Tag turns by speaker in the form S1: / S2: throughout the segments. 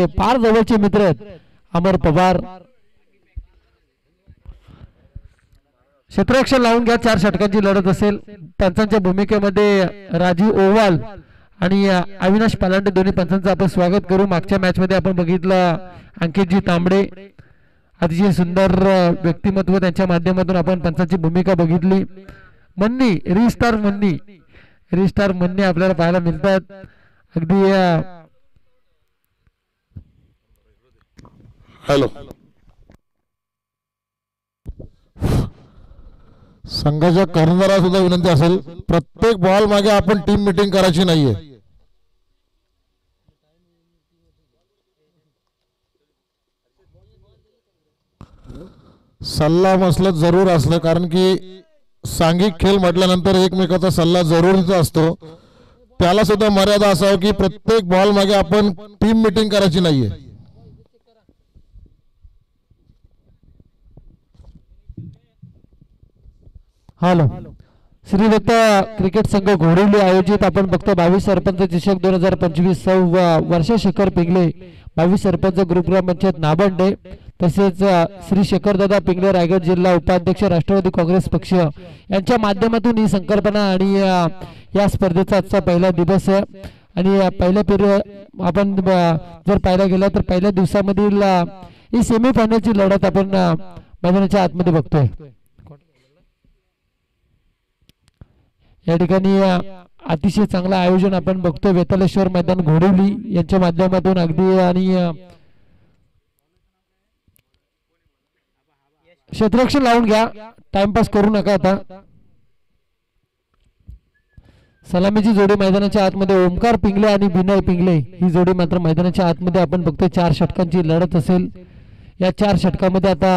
S1: आमचे फार जवळचे मित्र आहेत अमर पवार. क्षेत्ररक्षण लावून घ्या. 4 षटकांची लढत असेल. पंचांच्या भूमिकेमध्ये राजीव ओवाल आणि अविनाश पालांडे दोन्ही पंचांचं आपण स्वागत करू. मागच्या मॅच मध्ये आपण बघितलं अंकितजी तांबडे अतिशय सुंदर व्यक्तिमत्व त्यांच्या माध्यमातून आपण पंचांची भूमिका बघितली. मन्नी रिस्टार मन्नी आपल्याला पाहायला मिळतात. अगदी
S2: हॅलो संघाच्या कर्णधाराला सुद्धा विनंती असेल प्रत्येक बॉल मागे आपण टीम मीटिंग करायची नाहीये. सल्ला मसलत जरूर असलं कारण की सांघिक खेळ म्हटल्यानंतर एकमेकाचा सल्ला जरुरीचा असतो. त्याला सुद्धा मर्यादा असावी की प्रत्येक बॉल मागे आपण टीम मीटिंग करायची नाहीये.
S1: हॅलो श्री दत्त क्रिकेट संघ घोडवली आयोजित आपण बघतो 22 सरपंच चषक 2025 वर्षा शेखर पिंगळे 22 सरपंच ग्रुपग्राम पंचायत नाबंडे तसेच श्री शेखरदादा पिंगळे रायगड जिल्हा उपाध्यक्ष राष्ट्रवादी काँग्रेस पक्ष यांच्या माध्यमातून ही संकल्पना आणि या स्पर्धेचा आजचा पहिला दिवस आहे. आणि पहिल्या पिरियड आपण जर पाहायला गेला तर पहिल्या दिवसामधील ही सेमीफायनलची लढत आपण मैदानाच्या आतमध्ये बघतोय. या ठिकाणी अतिशय चांगलं आयोजन आपण बघतोय. वेतालेश्वर मैदान घोडवली यांच्या माध्यमातून अगदी आणि क्षेत्ररक्षण लावून घ्या. टाइमपास करू नका. आता सलामीची जोडी मैदानाच्या आतमध्ये ओमकार पिंगले आणि विनय पिंगले ही जोडी मात्र मैदानाच्या आतमध्ये आपण बघतोय. 4 षटकांची लढत असेल. या 4 षटकामध्ये आता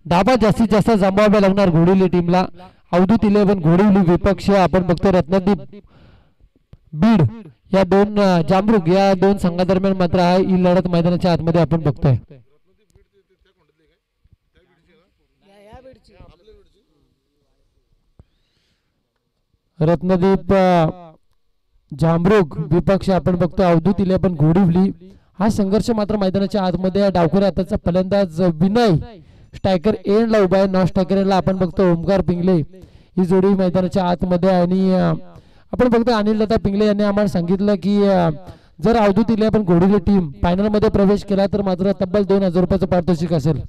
S1: दाबा जास्तीत जास्त जमवावे लागणार घोडवली टीमला. अवधूत 11 घोडवली विपक्ष आपण बघतो रत्नदीप बीड या दोन जामरुग या दोन संघादरम्यान मात्र ही लढत मैदानाच्या आतमध्ये आपण बघतोय. रत्नदीप जामरुग विपक्ष आपण बघतो अवधूत 11 घोडवली. हा संघर्ष मात्र मैदानाच्या आतमध्ये डावखुरा आताचा फलंदाज विनय स्ट्रायकर एंडला उभा आहे. नॉन स्ट्रायकर एंडला आपण बघतो ओमकार पिंगले ही जोडी मैदानाच्या आतमध्ये. आणि आपण बघतो अनिल दत्ता पिंगले यांनी आम्हाला सांगितलं की जर अवधूत 11 घोडवली टीम फायनल मध्ये प्रवेश केला तर मात्र तब्बल 2000 रुपयाचं पारितोषिक असेल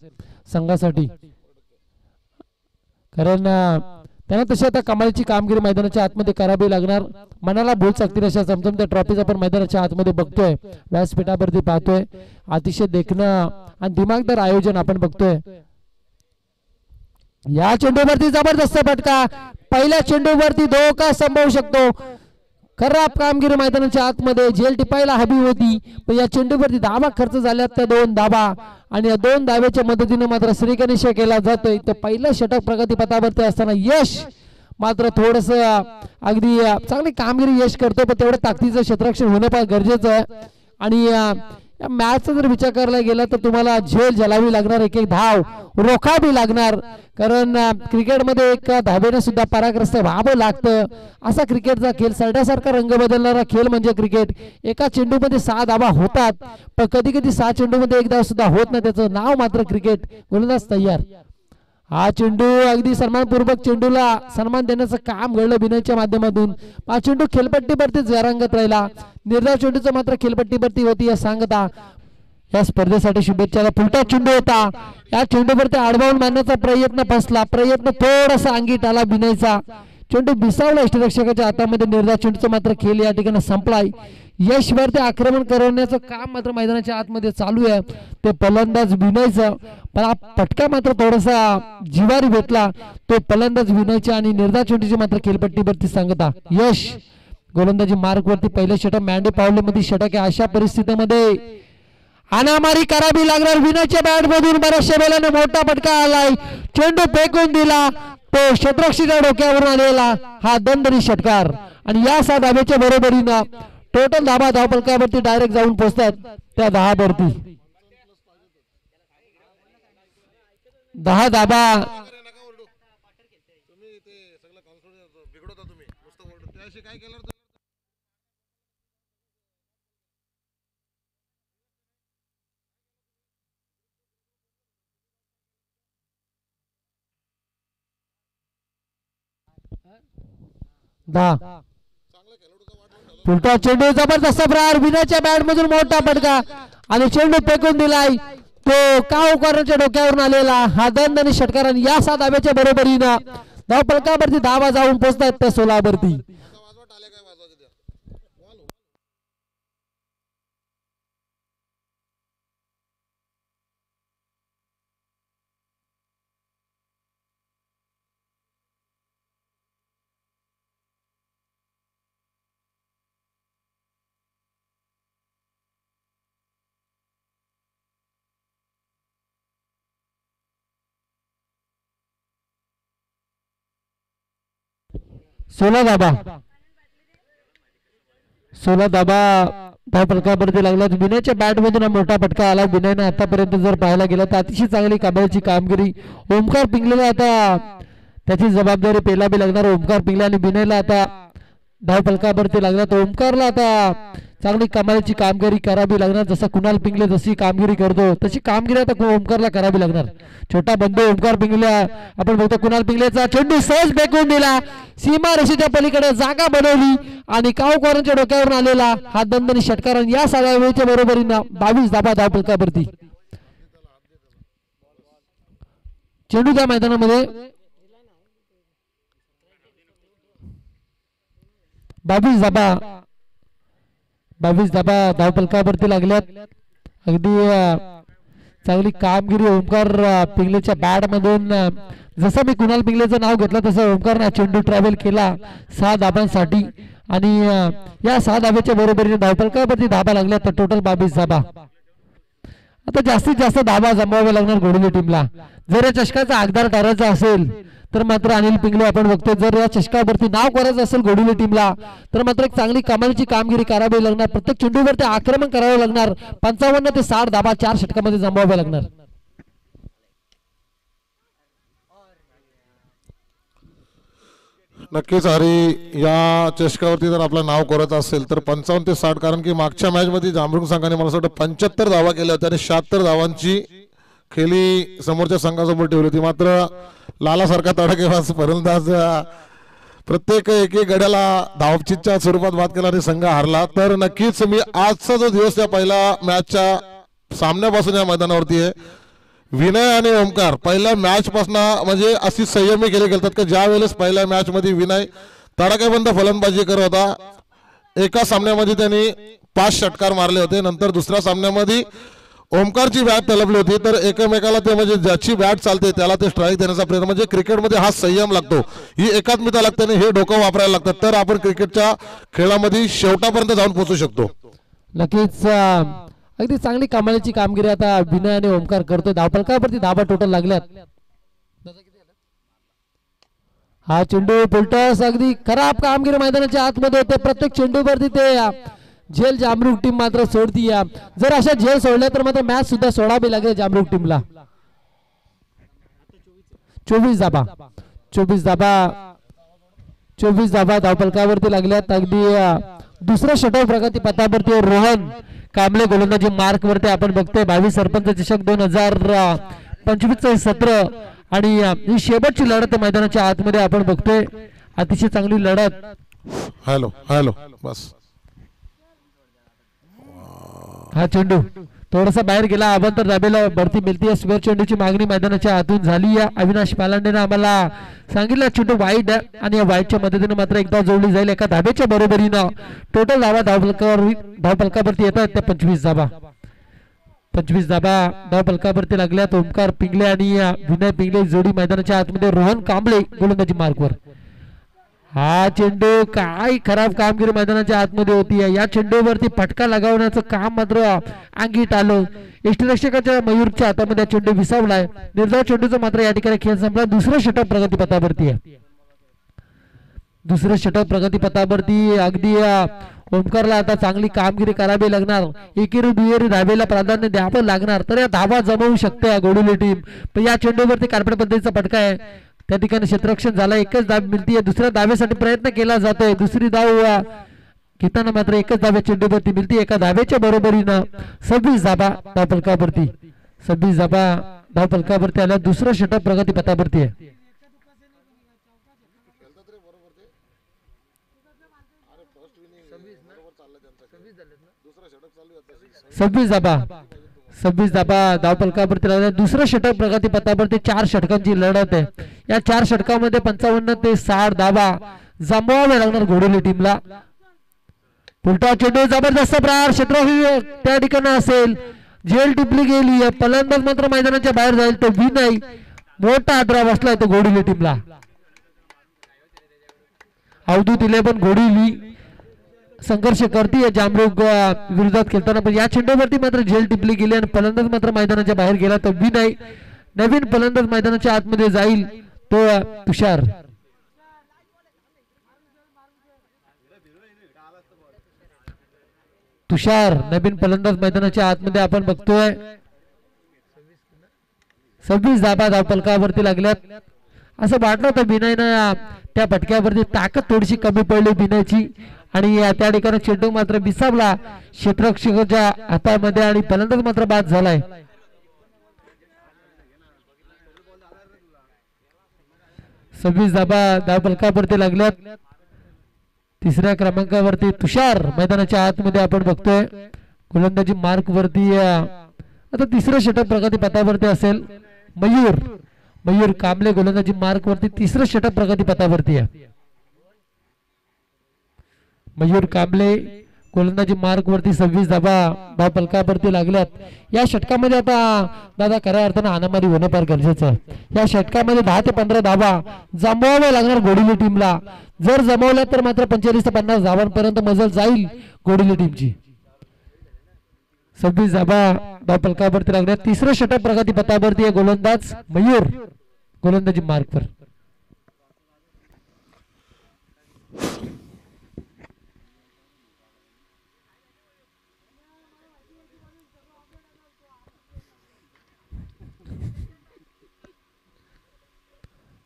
S1: संघासाठी. कारण त्यांना तशी आता कमालीची कामगिरी मैदानाच्या आतमध्ये करावी लागणार. मनाला भूल शकतील अशा चमचमत्या ट्रॉफीज आपण मैदानाच्या आतमध्ये बघतोय. व्यासपीठावरती पाहतोय. अतिशय देखणं आणि दिमागदार आयोजन आपण बघतोय. या चेंडूवरती जबरदस्त फटका. पहिल्या चेंडूवरती धोका संभवू शकतो. खराब कामगिरी मैदानाच्या आतमध्ये झेल टिपायला हवी होती पण या चेंडूवरती धावा खर्च झाल्यात त्या 2 धावा आणि या 2 धाव्याच्या मदतीने मात्र श्रीगणेश केला जातोय. तर पहिलं षटक प्रगतीपथावरती असताना यश मात्र थोडस अगदी चांगली कामगिरी यश करतो पण तेवढं ताकदीचं क्षेत्ररक्षण होणं फार गरजेचं आहे. आणि या मॅचचा जर विचार करायला गेला तर तुम्हाला झेल झेलावी लागणार. एक धाव रोखावी लागणार. कारण क्रिकेटमध्ये एक धावेने सुद्धा पराग्रस्त व्हावं लागतं. असा क्रिकेटचा खेळ सरड्यासारखा रंग बदलणारा खेळ म्हणजे क्रिकेट. एका चेंडूमध्ये 6 धावा होतात पण कधी कधी 6 चेंडूमध्ये 1 धाव सुद्धा होत नाही. त्याचं नाव मात्र क्रिकेट. गोलंदाज तयार. हा चेंडू अगदी सन्मानपूर्वक चेंडूला सन्मान देण्याचं काम घडलं विनयच्या माध्यमातून. हा चेंडू खेळपट्टीवरतीच व्यारंगत राहिला. निर्धाव चेंडूचं मात्र खेळपट्टीवरती होती या सांगता. या स्पर्धेसाठी शुभेच्छा. फुलटा चेंडू होता. या चेंडूवरती आडवाऊन मारण्याचा प्रयत्न फसला. प्रयत्न थोडासा अंगीत आला विनयचा. चेंडू बिसावला यष्टिरक्षकाच्या हातामध्ये. निर्धाव चेंडूचा मात्र खेळ या ठिकाणी संपलाय. यशवरती आक्रमण करण्याचं काम मात्र मैदानाच्या आतमध्ये चालू आहे. ते फलंदाज विनयचं पण हा फटका मात्र थोडासा जिवारी भेटला. तो फलंदाज विनयच्या आणि निर्धाव चेंडूची मात्र खेळपट्टीवरती सांगता. यश गोलंदाजी मार्ग वरती पहिले षटक मॅन्डे पावले मध्ये षटक आहे. अशा परिस्थितीमध्ये अनामारी करावी लागणार. विनयच्या बॅट मधून बऱ्याचशा वेळाने मोठा फटका आलाय. चेंडू फेकून दिला. तो क्षेत्ररक्षकाच्या डोक्यावरून आलेला हा दंडनी षटकार. आणि या 6 धाब्याच्या बरोबरीनं टोटल धाबा धावफलकावरती डायरेक्ट जाऊन पोहोचतात त्या 10 वरती. 10 धाबा 10. पुलटा चेंडू जबरदस्त प्रहार विनयच्या बॅट मधून मोठा फटका आणि चेंडू फेकून दिलाय तो काव कॉर्नरच्या डोक्यावरून आलेला हा दंड आणि षटकार आणि या 7 धाब्याच्या बरोबरीनं धाव फलकावरती धावा जाऊन पोहोचतायत त्या 16 वरती. सोळा धाबा धाव फलकावरती लागला. विनयच्या बॅट मधून हा मोठा फटका आला. विनयने आतापर्यंत जर पाहायला गेलं तर अतिशय चांगली कामाची कामगिरी. ओमकार पिंगलेला आता त्याची जबाबदारी पेला बी लागणार. ओमकार पिंगले आणि विनयला आता धाव फलकावरती लागला तर ओमकारला आता चांगली कमालीची कामगिरी करावी लागणार. जसा कुणाल पिंगले जशी कामगिरी करतो तशी कामगिरी आता ओमकारला करावी लागणार. छोटा बंधू ओमकार पिंगले आपण बघतो. कुणाल पिंगलेचा चेंडू सहज फेकून दिला. सीमा रेषेच्या पलीकडे जागा बनवली आणि काव कॉर्नरच्या डोक्यावरून आलेला हा दंडनी षटकार आणि या 6 वेळेच्या बरोबरीनं 22 धाबा धाव फलकावरती. चेंडू त्या मैदानामध्ये 22 धाबा धाव फलकावरती लागल्यात. अगदी चांगली कामगिरी ओमकार पिंगलेच्या बॅट मधून. जसं मी कुणाल पिंगलेचं नाव घेतलं तसं ओमकारने चेंडू ट्रॅव्हल केला 6 धाबांसाठी आणि या 6 धाब्याच्या बरोबरीने धाव फलकावरती धाबा लागल्या तर टोटल 22 धाबा. आता जास्तीत जास्त धाबा जमवावे लागणार घोडवली टीमला. जर या चषकाचा आगदार ठरायचा असेल तर मात्र अनिल पिंगले आपण बघतो. जर या चषकावरती नाव करायचं असेल घोडवली टीमला तर मात्र एक चांगली कमालीची कामगिरी करावी लागणार. प्रत्येक चेंडूवरती आक्रमण करावं लागणार. 55 ते 60 धाबा 4 षटकामध्ये जमवावे लागणार.
S2: नक्कीच हरी या चषकावरती जर आपलं नाव करत असेल तर 55 ते 60. कारण की मागच्या मॅच मध्ये जांभरुण संघाने मला असं वाटतं 75 धावा केल्या होत्या आणि 76 धावांची खेळी समोरच्या संघासमोर ठेवली होती. मात्र लालासारखा तडाखेबाज फलंदाज प्रत्येक एक गड्याला धावचीच्या स्वरूपात बाद केला आणि संघ हारला. तर नक्कीच मी आजचा जो दिवस त्या पहिल्या मॅचच्या सामन्यापासून या मैदानावरती आहे. विनय आणि ओमकार पहिल्या मॅच पासून म्हणजे अशी संयमी केले गेलतात की ज्या वेळेस पहिल्या मॅच मध्ये विनय तडाखेबंद फलंदाजी करत होता. एका सामन्यामध्ये त्यांनी 5 षटकार मारले होते. नंतर दुसऱ्या सामन्यामध्ये ओमकारची बॅट तलपली होती. तर एकमेकाला ते म्हणजे ज्याची बॅट चालते त्याला ते स्ट्राईक देण्याचा प्रयत्न. म्हणजे क्रिकेटमध्ये हा संयम लागतो, ही एकात्मता लागते आणि हे डोकं वापरायला लागतं तर आपण क्रिकेटच्या खेळामध्ये शेवटापर्यंत जाऊन पोहोचू शकतो.
S1: नक्कीच अगदी चांगली कमालीची कामगिरी आता विनय आणि ओमकार करतोय. धावफलकावरती धाबा टोटल लागल्यात. हा चेंडू पुलटस अगदी खराब कामगिरी मैदानाच्या आतमध्ये होते. प्रत्येक चेंडूवरती ते झेल जामरुक टीम मात्र सोडती. जर अशा झेल सोडल्या तर मात्र मॅच सुद्धा सोडावी लागेल जामरुक टीमला. 24 धाबा धावफलकावरती लागल्यात. अगदी दुसऱ्या षटक प्रगती पथावरती रोहन कांबळे गोलंदाजी मार्क वरती आपण बघतोय. 22 सरपंच चषक 2025 सत्र आणि ही शेवटची लढत मैदानाच्या आतमध्ये आपण बघतोय. अतिशय चांगली लढत.
S2: हॅलो बस
S1: हा चेंडू थोडासा बाहेर गेला. अभंतर दाबेला भरती मिळते. स्क्वेअर चेंडूची मागणी मैदानाच्या आतून झाली. अविनाश पालांडेने आम्हाला सांगितलं चेंडू वाईट आणि या वाईटच्या मदतीने मात्र एकदा जोडली जाईल. एका धाब्याच्या बरोबरीनं टोटल धावा धावफलकावरती येतात त्या 25 धाबा. 25 धाबा धावफलकावरती लागल्यात. ओमकार पिंगले आणि विनय पिंगले जोडी मैदानाच्या आतमध्ये. रोहन कांबळे गोलंदाजी मार्कवर. हा चेंडू काय खराब कामगिरी मैदानाच्या आतमध्ये होती. या चेंडूवरती फटका लगावण्याचं काम मात्र अंगीत आलं. यष्टीरक्षकाच्या मयूरच्या हातामध्ये चेंडू विसावलाय. निर्धाव चेंडूचा मात्र या ठिकाणी खेळ संपला. दुसरं षटक प्रगतीपथावरती आहे. दुसरं षटक प्रगतीपथावरती. अगदी ओमकारला आता चांगली कामगिरी करावी लागणार. एकेरी दुहेरी धावेला प्राधान्य द्यावं लागणार तर या धावा जमवू शकते गोडवली टीम. पण या चेंडूवरती कार्पेट पद्धतीचा फटका आहे. त्या ठिकाणी क्षेत्ररक्षण झाला. एकच धाव मिळतीये. दुसऱ्या धावेसाठी प्रयत्न केला जातोय. दुसरी धाव घेताना मात्र एकच धाव्या चेंडूवरती मिळते. एका धावेच्या बरोबरीनं 26 धाबा धावफलकावरती. 26 धाबा धावफलकावरती आल्या. दुसरं षटक प्रगतीपथावरती आहे. 26 धाबा 26 धाबा धावफलकावरती लागल्या. दुसरं षटक प्रगती पथावरती 4 षटकांची लढत आहे. या 4 षटकामध्ये 55 ते 60 धाबा जमवावे लागणार घोडेली टीमला. पुलटा चेंडू जबरदस्त प्रहार क्षेत्ररक्षक त्या ठिकाणी असेल. झेल टिपली गेली. फलंदाज मात्र मैदानाच्या बाहेर जाईल. तो विनय मोठा आदरा बसलाय तो घोडेली टीमला. अवधूत 11 घोडेली संघर्ष करते जामरुग विरोधात खेळताना, पण या चेंडूवरती मात्र झेल टिपली गेली आणि फलंदाज मात्र मैदानाच्या बाहेर गेला. तो विनय नवीन फलंदाज मैदानाच्या आतमध्ये जाईल तो तुषार. तुषार नवीन फलंदाज मैदानाच्या आतमध्ये आपण बघतोय. 26 धाबा धावफलकावरती लागल्यात. असं वाटलं होतं विनयनं त्या फटक्यावरती ताकद थोडीशी कमी पडली विनयची आणि त्या ठिकाणी चेंडू मात्र बिसावला क्षेत्ररक्षकाच्या हातामध्ये आणि फलंदाज मात्र बाद झालाय. सव्वीस धाबा धावफलकावरती लागल्यात. तिसऱ्या क्रमांकावरती तुषार मैदानाच्या आतमध्ये आपण बघतोय. गोलंदाजी मार्क वरती आता तिसरं षटक प्रगती पथावरती असेल. मयूर कांबळे गोलंदाजी मार्क वरती तिसरं षटक प्रगती पथावरती आहे. मयूर कांबळे गोलंदाजी मार्क वरती 26 धाबा धावफलकावरती लागल्यात. या षटकामध्ये आता दादा खऱ्या अर्थानं हाणामारी होणं फार गरजेचं आहे. या षटकामध्ये 10 ते 15 धाबा जमवाव्या लागणार घोडेली टीमला. जर जमवल्या तर मात्र 45 ते 50 धावांपर्यंत मजल जाईल घोडेली टीमची. 26 धाबा धावफलकावरती लागल्यात. तिसरं षटक प्रगती पथावरती आहे. गोलंदाज मयूर गोलंदाजी मार्कवर.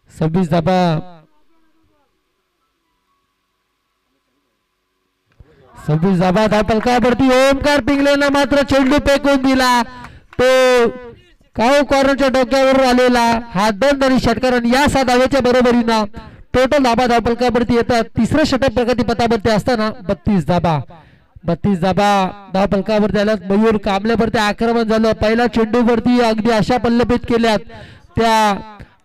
S1: सव्वीस धाबा धावफलकावरती ओमकार पिंगलेनं मात्र चेंडू फेकून दिला. तो काऊ कॉर्नरच्या डोक्यावर आलेला हा दंड आणि षटकार आणि या 6 धावेच्या बरोबरीनं टोटल धाबा धावफलकावरती येतात. तिसरं षटक प्रगती पथावरती असताना 32 धाबा धावफलकावरती आल्यात. मयूर कांबळेवरती आक्रमण झालं. पहिल्या चेंडूवरती अगदी अशा पल्लपित केल्यात त्या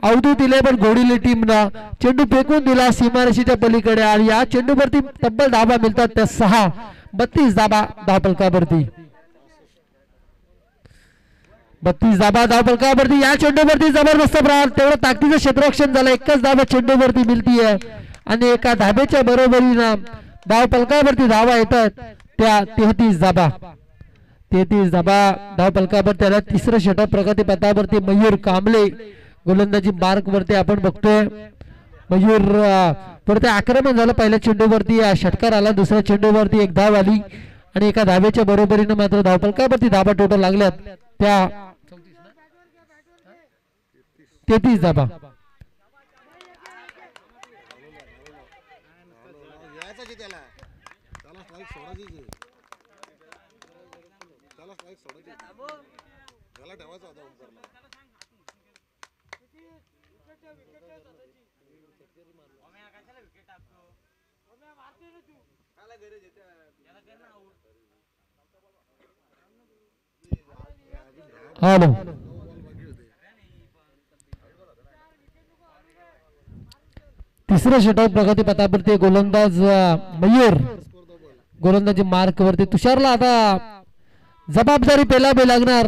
S1: अवधूत 11 घोडेली टीमनं चेंडू फेकून दिला सीमारेषेच्या पलीकडे आणि या चेंडूवरती तब्बल धाबा मिळतात त्या 6. 32 धाबा धावफलकावरती. 32 धाबा धावफलकावरती. या चेंडूवरती जबरदस्त प्रहार. तेवढं ताकदीचं क्षेत्ररक्षण झालं. एकच धाबा चेंडूवरती मिळतीये आणि एका धाब्याच्या बरोबरीनं धावफलकावरती धावा येतात त्या 33 धाबा धावफलकावरती आल्या. तिसरं षटक प्रगती पथावरती मयूर कांबळे गोलंदाजी मार्क वरती आपण बघतोय. मयूर वरती आक्रमण झालं. पहिल्या चेंडूवरती षटकार आला. दुसऱ्या चेंडूवरती एक धाव आली आणि एका धाब्याच्या बरोबरीनं मात्र धावफलकावरती धाबा टोटल लागल्यात त्या 33 धाबा. हॅलो तिसरं षटक प्रगती पथावरती गोलंदाज मयूर गोलंदाजी मार्क वरती. तुषारला आता जबाबदारी पेलावी लागणार.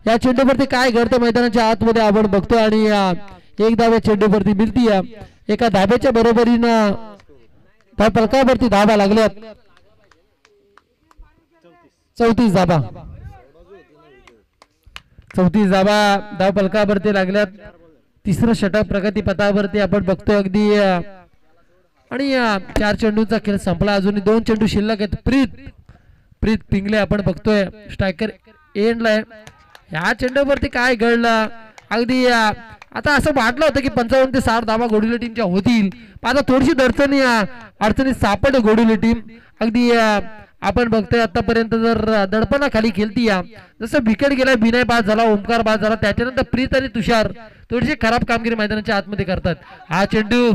S1: या चेंडूवरती काय घडतं मैदानाच्या आतमध्ये आपण बघतो आणि एक धाव चेंडूवरती मिळती. एका धाब्याच्या बरोबरीनं धावफलकावरती धाबा लागल्यात. 34 धाबा धावफलकावरती लागल्यात. तिसरं षटक प्रगती पथावरती आपण बघतोय अगदी आणि 4 चेंडूंचा खेळ संपला. अजूनही 2 चेंडू शिल्लक आहेत. प्रीत पिंगले आपण बघतोय स्ट्रायकर एंडला आहे. ह्या चेंडूवरती काय घडलं अगदी आता असं वाटलं होतं की 55 ते 60 धावा घोडेली टीमच्या होतील. आता थोडीशी अडचणी सापडली घोडेली टीम. अगदी आपण बघतोय आतापर्यंत जर दडपणाखाली खेळती जसं विकेट गेला विनय बाद झाला ओमकार बाद झाला त्याच्यानंतर प्रीत आणि तुषार थोडीशी खराब कामगिरी मैदानाच्या आतमध्ये करतात. हा चेंडू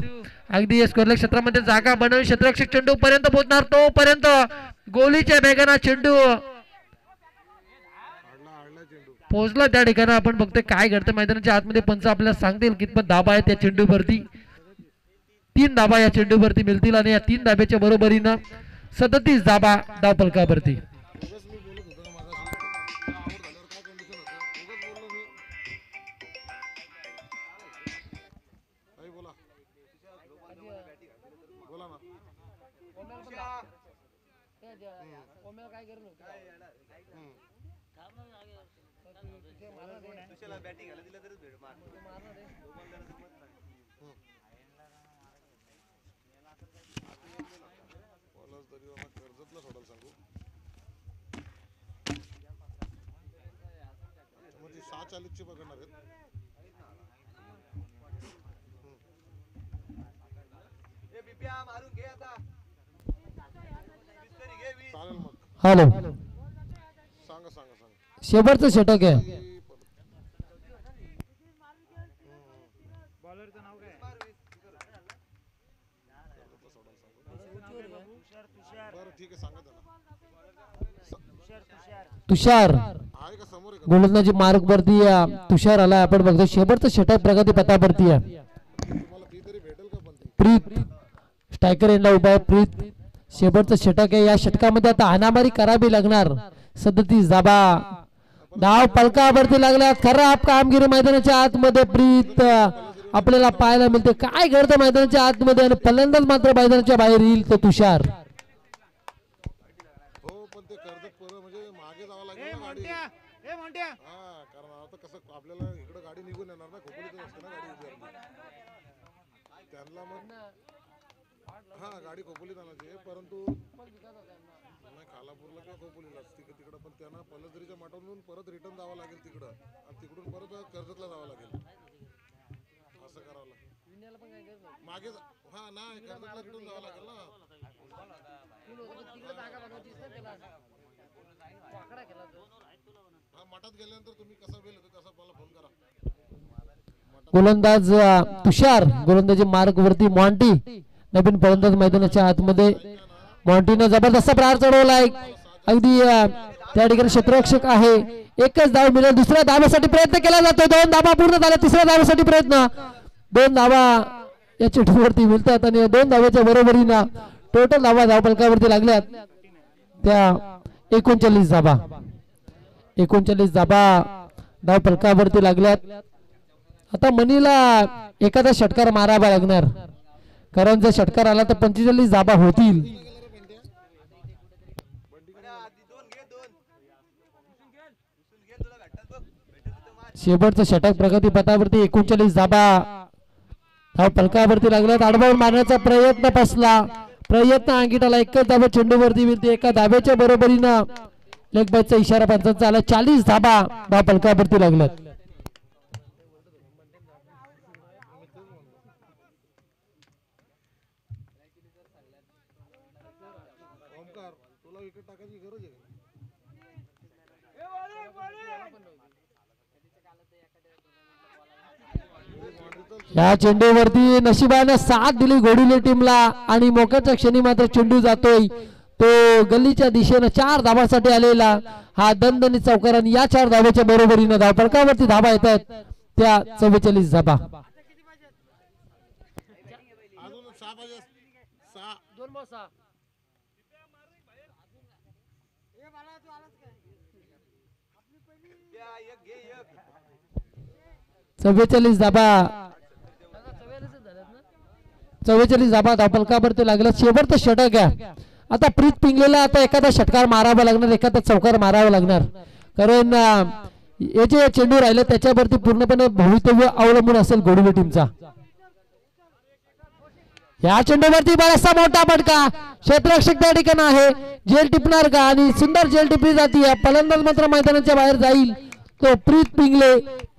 S1: अगदी स्कोरलक क्षेत्रामध्ये जागा बनवून क्षेत्ररक्षक चेंडू पर्यंत पोहोचणार. तोपर्यंत गोलीच्या वेगाने चेंडू पोहोचला त्या ठिकाणी आपण बघतोय काय घडतं मैदानाच्या आतमध्ये. पंच आपल्याला सांगतील कितपत धाबा आहे त्या चेंडूवरती. 3 धाबा या चेंडूवरती मिळतील आणि या 3 धाब्याच्या बरोबरीनं 37 धाबा धाव फलकावरती. हॅलो, शेवटचं षटक आहे. तुषार गोलंदाजी मार्ग वरती तुषार आला. आपण बघतो शेवटचं षटक प्रगती पथावरती आहे. प्रीत स्ट्रायकर एंडला उभा आहे. प्रीत शेवटचं षटक आहे. या षटकामध्ये आता हाणामारी करावी लागणार. 37 धाबा धाव फलकावरती लागल्यात. खराब कामगिरी मैदानाच्या आतमध्ये प्रीत आपल्याला पाहायला मिळते. काय घडतं मैदानाच्या आतमध्ये आणि फलंदाज मात्र मैदानाच्या बाहेर येईल तो तुषार.
S2: गाडी खोपोलीत आणायची परंतु खालापूरला किंवा खोपोलीला तिकडं पण त्यांना पलसदरीच्या माठावरून परत रिटर्न जावं लागेल तिकडं आणि तिकडून परत कर्जतला जावं लागेल. असं करावं लागेल. मागे हा नाही कर्जतला रिटर्न जावं लागेल ना. मठात गेल्यानंतर तुम्ही कसा वेळ येतो तसा मला फोन करा.
S1: गोलंदाज तुषार गोलंदाजी मार्ग वरती. मॉन्टी नवीन फलंदाज मैदानाच्या आतमध्ये. मॉन्टीनं जबरदस्त प्रहार चढवलाय. अगदी त्या ठिकाणी क्षेत्ररक्षक आहे. एकच धाव मिळेल. दुसऱ्या धावासाठी प्रयत्न केला जातो. 2 धावा पूर्ण झाल्या. तिसऱ्या धावासाठी प्रयत्न. 2 धावा या चेंडूवरती मिळतात आणि 2 धाव्याच्या बरोबरीनं टोटल धावा धाव फलकावरती लागल्यात त्या 39 धावा. 39 धावा धाव फलकावरती लागल्यात. आता मनीला एखादा षटकार मारावा लागणार कारण जर षटकार आला तर 45 धाबा होतील. शेवटचं षटक प्रगती पथावरती. 39 धाबा धाव फलकावरती लागल्यात. आडबाऊन मारण्याचा प्रयत्न फसला. प्रयत्न अंगिठाला. एकच धाबा चेंडूवरती मिळते. एका धाब्याच्या बरोबरीनं लेग बायचा इशारा पंचांचा आला. 40 धाबा धाव फलकावरती लागल्यात. या चेंडूवरती नशिबाने साथ दिली घोडीले टीमला आणि मोक्याच्या क्षणी मात्र चेंडू जातोय तो गल्लीच्या दिशेने. 4 धावांसाठी आलेला हा दणदणीत चौकार आणि या 4 धावाच्या बरोबरीने धाव फलकावरती धावा येतात त्या 44 धाबा. चव्वेचाळीस धाबा धाव फलकावरती लागला. शेवटचं षटक आहे. आता प्रीत पिंगलेला आता एखादा षटकार मारावा लागणार. एखादा चौकार मारावा लागणार कारण हे जे चेंडू राहिले त्याच्यावरती पूर्णपणे भवितव्य अवलंबून असेल घोडीले टीमचा. या चेंडूवरती बराचसा मोठा फटका. क्षेत्ररक्षक त्या ठिकाणी आहे. जेल टिपणार का आणि सुंदर जेल टिपली जाते. फलंदाज मात्र मैदानाच्या बाहेर जाईल तो प्रीत पिंगले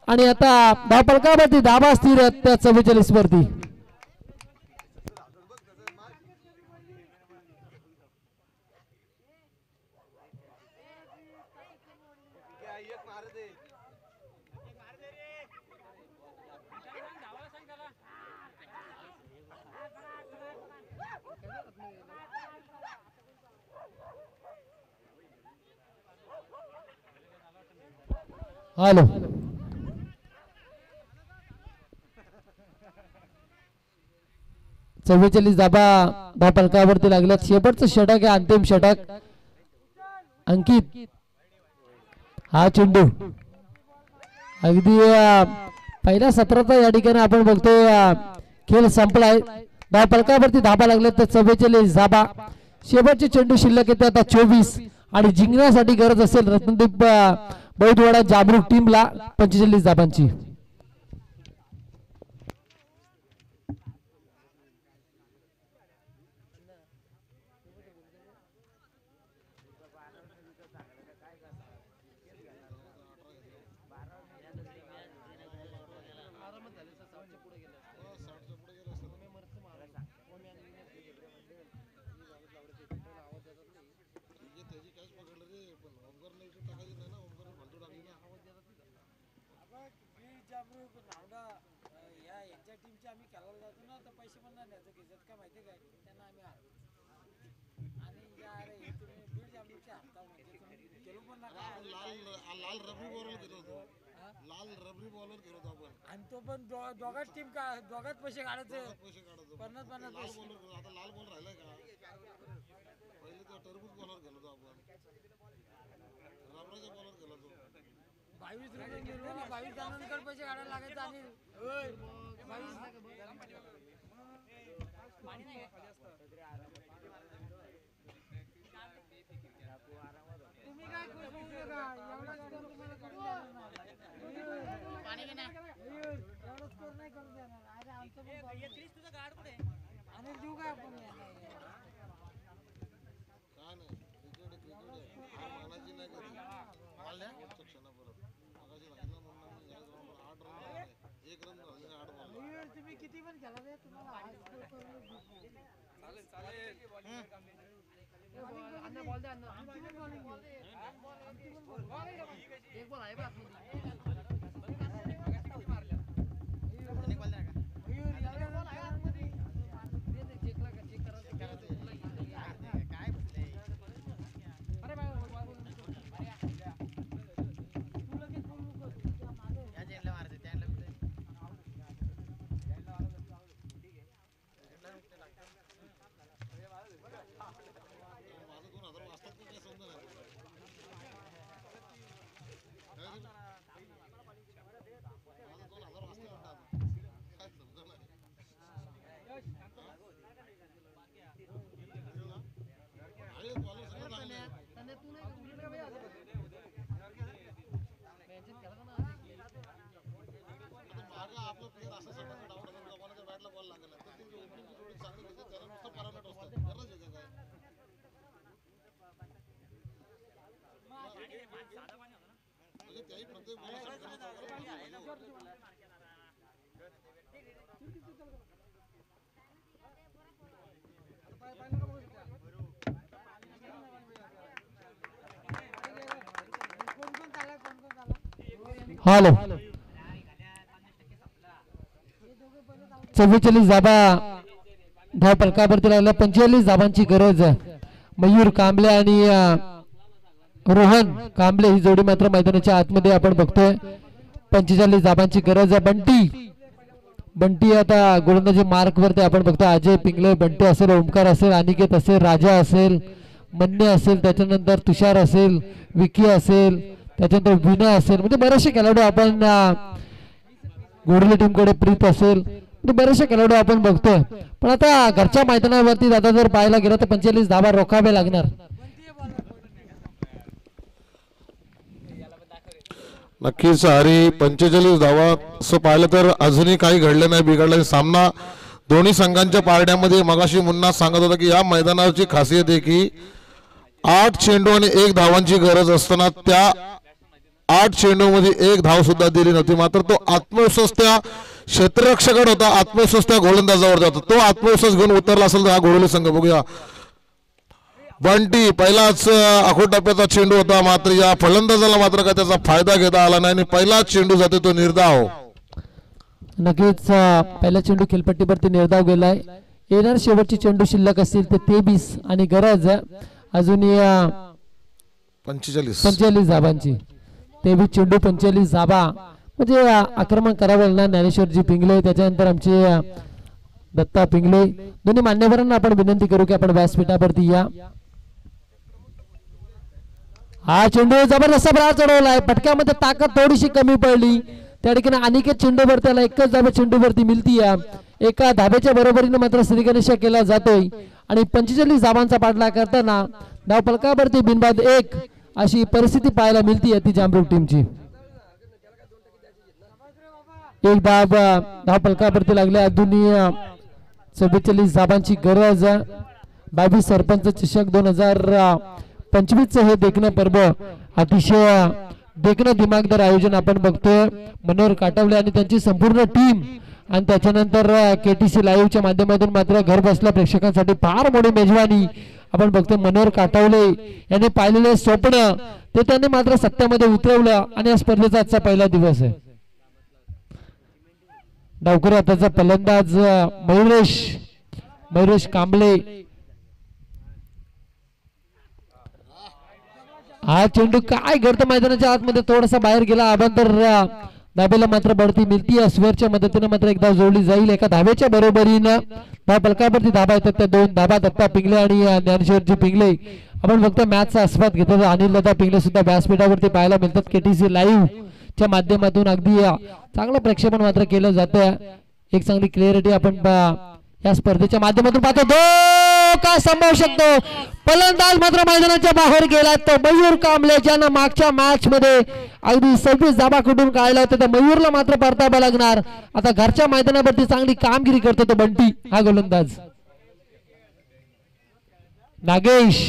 S1: आणि आता धाव फलकावरती धाबा स्थिर आहेत त्या 44 वरती. हॅलो 44 धाबा धाव फलकावरती लागल्यात. शेवटचं षटक आहे, अंतिम षटक. अंकित हा चेंडू अगदी पहिल्या सत्राचा या ठिकाणी आपण बघतोय खेळ संपलाय. धाव फलकावरती धाबा लागले तर 44 धाबा. शेवटचे चेंडू शिल्लक येते आता 24 आणि जिंकण्यासाठी गरज असेल रत्नदीप बौद्धवाडा जामरुक टीमला 45 धाबांची.
S3: आणि तो पण दोघात टीम का दोघात पैसे काढायचे 50-50 पैसे.
S2: आता लाल बॉल राहिलाय का? पहिले तो टरबूज बॉलर गेलो आपण, रबराचा बॉलर गेलो तो.
S3: 22 रुपये मिळून 22 जणांकडे पैसे काढायला लागायचे आणि 22 तुम्ही काय खुश होऊ नका. एवढा स्कोर तुम्हाला करून देणार नाही. पाणी घे ना. एवढा स्कोर नाही करून देणार. अरे आमचं पण तुझं गाड कुठे आणि देऊ काय आपण
S2: काय नाही क्रिकेट मानाची नाही कधी मारल्या क्षणा परत मगाशी राहिला म्हणून 8 रन झाले, 1 रन झाले 8 बॉल.
S3: तुम्ही किती पण खेळा रे तुम्हाला हा स्कोर करून चालेल चालेल. अन्ना बॉल दे अन्ना. अंतिम बॉलिंग एक बॉल आहे बा
S1: हॅलो 44 धाबा धाव फलकावरती लागल्या. 45 धाबांची गरज. मयूर कांबळे आणि रोहन कांबळे ही जोडी मात्र मैदानाच्या आतमध्ये आपण बघतोय. 45 धाबांची गरज. बंटी आता गोलंदाजी मार्क वरती आपण बघतोय. अजय पिंगळे, बंटी असेल, ओमकार असेल, अनिकेत असेल, राजा असेल, मन्ने असेल, त्याच्यानंतर तुषार असेल, विकी असेल, त्याच्यानंतर विनय असेल. म्हणजे बरेचसे खेळाडू आपण गोडले टीमकडे प्रीत असेल, म्हणजे बरेचसे खेळाडू आपण बघतोय. पण आता घरच्या मैदानावरती आता जर पाहायला गेलं तर 45 धाबा रोखावे लागणार.
S2: नक्कीच हरी 45 धावा असं पाहिलं तर अजूनही काही घडलं नाही, बिघडलं नाही. सामना दोन्ही संघांच्या पारड्यामध्ये मगाशी मुन्ना सांगत होता की या मैदानाची खासियत आहे की 8 चेंडू आणि 1 धावांची गरज असताना त्या 8 चेंडूमध्ये 1 धाव सुद्धा दिली नव्हती. मात्र तो आत्मविश्वास त्या क्षेत्ररक्षकाकडे होता, आत्मविश्वास त्या गोलंदाजावर होता. तो आत्मविश्वास घेऊन उतरला असेल तर हा घोडवली संघ. बघूया बंटी पहिलाच आखोट टप्प्याचा चेंडू होता, मात्र या फलंदाजाला मात्र काय त्याचा फायदा घेता आला नाही आणि पहिलाच चेंडू जाते तो निर्धाव.
S1: नक्कीच पहिला चेंडू खेळपट्टीवरती निर्धाव गेलाय. येणार शेवटची चेंडू शिल्लक असतील ते 23 आणि गरज अजूनही
S2: 45
S1: 45 धाबांची. 23 चेंडू 45 धाबा. म्हणजे आक्रमण करावं ना ज्ञानेश्वरजी पिंगले, त्याच्यानंतर आमचे दत्ता पिंगले, दोन्ही मान्यवरांना आपण विनंती करू की आपण व्यासपीठावरती या. हा चेंडू जबरदस्त बरा चढवलाय, पटक्यामध्ये ताकद थोडीशी कमी पडली, त्या ठिकाणी अनिकेत चेंडूवर त्याला एकच धाबा चेंडूवरती मिळती आहे. एका धाब्याच्या बरोबरीने मात्र श्रीगणेश केला जातोय आणि 45 धाबांचा पाठलाग करताना धाव फलकावरती बिनबाद 1 अशी परिस्थिती पाहायला मिळती आहे ती जांभरूक टीमची. एक धाव फलकावरती लागल्या. अजूनही 44 धाबांची गरज. 22 सरपंच चषक 2025 हे देखणं पर्व अतिशय देखणं दिमागदार आयोजन आपण बघतोय. मनोहर काटवले आणि त्यांची संपूर्ण टीम आणि त्याच्यानंतर KTC लाईव्हच्या माध्यमातून मात्र घर बसल्या प्रेक्षकांसाठी फार मोठी मेजवानी आपण बघतोय. मनोहर काटवले यांनी पाहिलेले स्वप्न ते त्यांनी मात्र सत्यामध्ये उतरवलं आणि या स्पर्धेचा आजचा पहिला दिवस आहे. डावकरी आताचा फलंदाज मयुरेश कांबळे. हा चेंडू काय घडतं मैदानाच्या आतमध्ये, थोडासा बाहेर गेला. अभ्यंतर धाब्याला मात्र बढती मिळती. स्वेअरच्या मदतीने मात्र एकदा जोडली जाईल. एका धाब्याच्या बरोबरीनं धाव फलकावरती धाबा येतात, त्या 2 धाबा दत्ता पिंगले आणि ज्ञानेश्वरजी पिंगले. आपण फक्त मॅचचा आस्वाद घेतो. अनिल दादा पिंगले सुद्धा व्यासपीठावरती पाहायला मिळतात. KTC लाईव्ह च्या माध्यमातून अगदी चांगलं प्रेक्षेपण मात्र केलं जातं. एक चांगली क्लिअरिटी आपण या स्पर्धेच्या माध्यमातून पाहतो. काय संभवू शकतो, फलंदाज मात्र मैदानाच्या बाहेर गेला तो मयूर कांबळे, ज्यानं मागच्या मॅच मध्ये अगदी 26 धाबा कुठून काढला होता. त्या मयूरला मात्र परतावा लागणार. आता घरच्या मैदानावरती चांगली कामगिरी करतो तो बंटी हा गोलंदाज. नागेश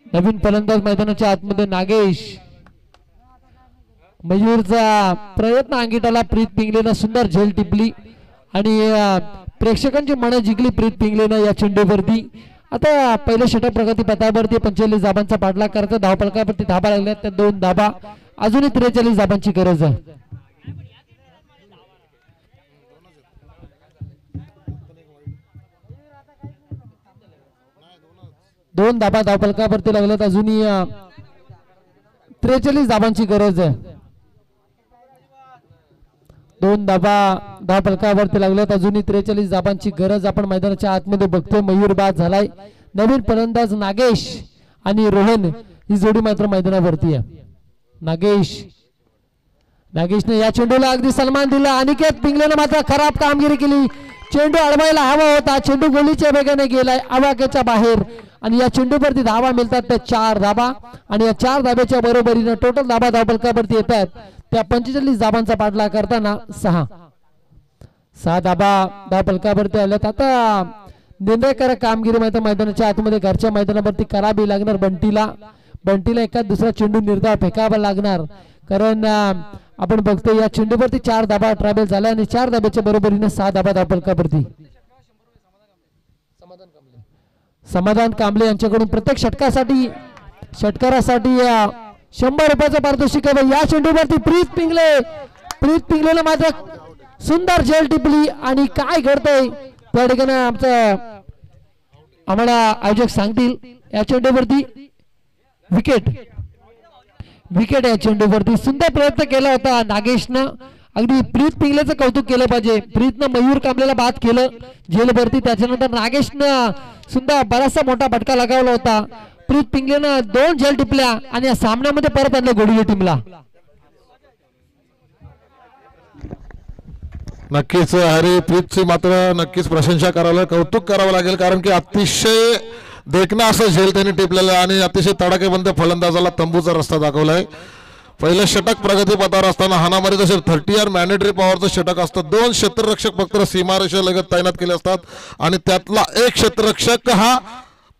S1: नवीन फलंदाज मैदानाच्या आतमध्ये. नागेश मयूरचा प्रयत्न अंगिठाला प्रीत पिंगलेनं सुंदर झेल टिपली आणि प्रेक्षकांची मनं जिंकली प्रीत पिंगलेनं या चेंडूवरती. आता पहिल्या षटक प्रगती पथावरती 45 धाबांचा पाठलाग करता. धाव फलकावरती धाबा लागल्या, त्या 2 धाबा. अजूनही 43 धाबांची गरज आहे. 2 धाबा धाव फलकावरती लागल्यात. अजूनही 43 धाबांची गरज आहे. 2 धाबा धाव फलकावरती लागल्यात. अजूनही 43 धाबांची गरज आपण मैदानाच्या आतमध्ये बघतोय. मयूर बाद झालाय. नवीन फलंदाज नागेश आणि रोहन ही जोडी मात्र मैदानावरती आहे. नागेशने या चेंडूला अगदी सन्मान दिला. अनिकेत पिंगलेनं मात्र खराब कामगिरी केली. चेंडू अडवायला हवा होता, चेंडू गोलीच्या वेगाने गेलाय आवाक्याच्या बाहेर आणि या चेंडूवरती धावा मिळतात त्या 4 धाबा आणि या 4 धाब्याच्या बरोबरीने टोटल धाबा धाव फलकावरती येतात त्या 45 धाबांचा पाठलाग करताना 6 धाबा धाव फलकावरती आल्यात. आता निर्णयकारक कामगिरी मात्र मैदानाच्या आतमध्ये घरच्या मैदानावरती करावी लागणार. बंटीला एखाद दुसरा चेंडू निर्धाव फेकावा लागणार, कारण आपण बघतो या चेंडूवरती 4 धाबा ट्रॅव्हल झाला आणि 4 धाब्याच्या बरोबरीने 6 धाबा धाव फलकावरती. समाधान कांबळे यांच्याकडून प्रत्येक षटकारासाठी 100 रुपयाचं पारितोषिक आहे. या चेंडूवरती प्रीत पिंगलेला मात्र सुंदर झेल टिपली आणि काय घडतंय त्या ठिकाणी आम्हाला आयोजक सांगतील. या चेंडूवरती विकेट या चेंडूवरती सुंदर प्रयत्न केला होता नागेशनं. अगदी प्रीत पिंगलेचं कौतुक केलं पाहिजे. प्रीतनं मयूर कांबळेला बाद केलं झेलवरती. त्याच्यानंतर नागेशनं सुंदर बराचसा मोठा फटका लगावला होता. प्रीत पिंगलेनं 2 झेल टिपल्या आणि या सामन्यामध्ये परत आणलं गोडीली टीमला.
S2: नक्कीच हरी प्रीतची मात्र नक्कीच प्रशंसा करावं, कौतुक करावं लागेल, कारण की अतिशय देखणं असं झेल त्यांनी टिपलेलं आणि अतिशय तडाखेबंद फलंदाजाला तंबूचा रस्ता दाखवलाय. पहिलं षटक प्रगतीपथावर असताना हानामारी तसे 30 मॅन्डेटरी पॉवरचं षटक असतं. 2 क्षेत्ररक्षक फक्त सीमारेषेलगत तैनात केले असतात आणि त्यातला एक क्षेत्ररक्षक हा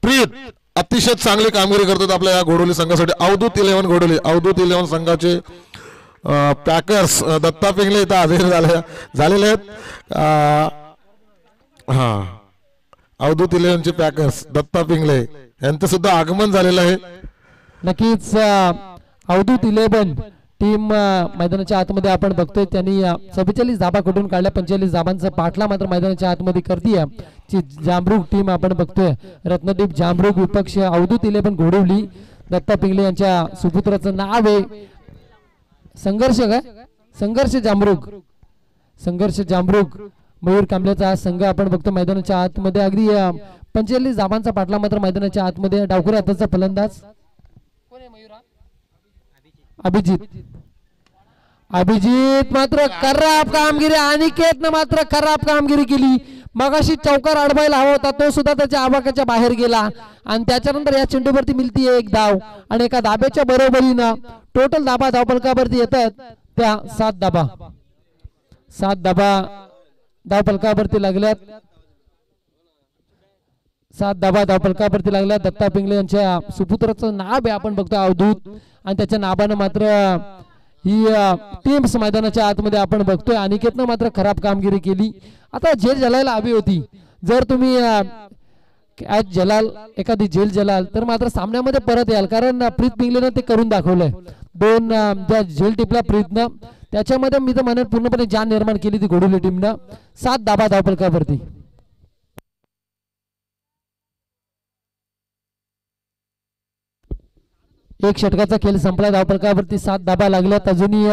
S2: प्रीत अतिशय चांगली कामगिरी करतात आपल्या या घोडोली संघासाठी. अवधूत 11 संघाचे पॅकर्स दत्ता पिंगले इथं हजर झालेले आहेत. अवधूत 11चे पॅकर्स दत्ता पिंगले यांचं सुद्धा आगमन झालेलं आहे.
S1: नक्कीच अवधूत 11 टीम मैदानाच्या आतमध्ये आपण बघतोय. त्यांनी 44 धाबा कुठून काढल्या. 45 धाबांचा पाठला मात्र मैदानाच्या आतमध्ये करतीये जांभरूक टीम आपण बघतोय. रत्नदीप जांभरूक विपक्ष अवधूत 11 घोडवली. दत्ता पिंगले यांच्या सुपुत्राचं नाव आहे. संघर्ष काय संघर्ष जांभरूक संघर्ष जांभरूक मयूर कांबल्याचा हा संघ आपण बघतो मैदानाच्या आतमध्ये अगदी 45 धावांचा पाठला मात्र मैदानाच्या आतमध्ये डावखुरी हाताचा फलंदाज अभिजित अभिजित मात्र खराब कामगिरी अनिकेतनं मात्र खराब कामगिरी केली मगाशी चौकार अडवायला हवा होता तो सुद्धा त्याच्या आवाक्याच्या बाहेर गेला आणि त्याच्यानंतर या चेंडूवरती मिळती एक धाव आणि एका धाब्याच्या बरोबरीनं टोटल धाबा धावफलकावरती येतात त्या 7 धाबा 7 धाबा धावफलकावरती लागल्यात 7 धाबा धावफलकावरती लागल्या दत्ता पिंगळे यांच्या सुपुत्राचं नाव आहे आपण बघतो अवधूत आणि त्याच्या नावानं मात्र ही टीम्स मैदानाच्या आतमध्ये आपण बघतोय अनिकेतनं मात्र खराब कामगिरी केली आता झेल जलायला हवी होती जर तुम्ही आज जलाल एखादी झेल जलाल तर मात्र सामन्यामध्ये परत याल कारण प्रीत पिंगलेनं ते करून दाखवलंय 2 ज्या झेल टिपला प्रीतनं त्याच्यामध्ये मी तर म्हणेन पूर्णपणे जान निर्माण केली ती घोडुली टीमनं 7 धाबा धावफलकावरती एक षटकाचा खेळ संपला धावफलकावरती 7 धाबा लागल्यात अजूनही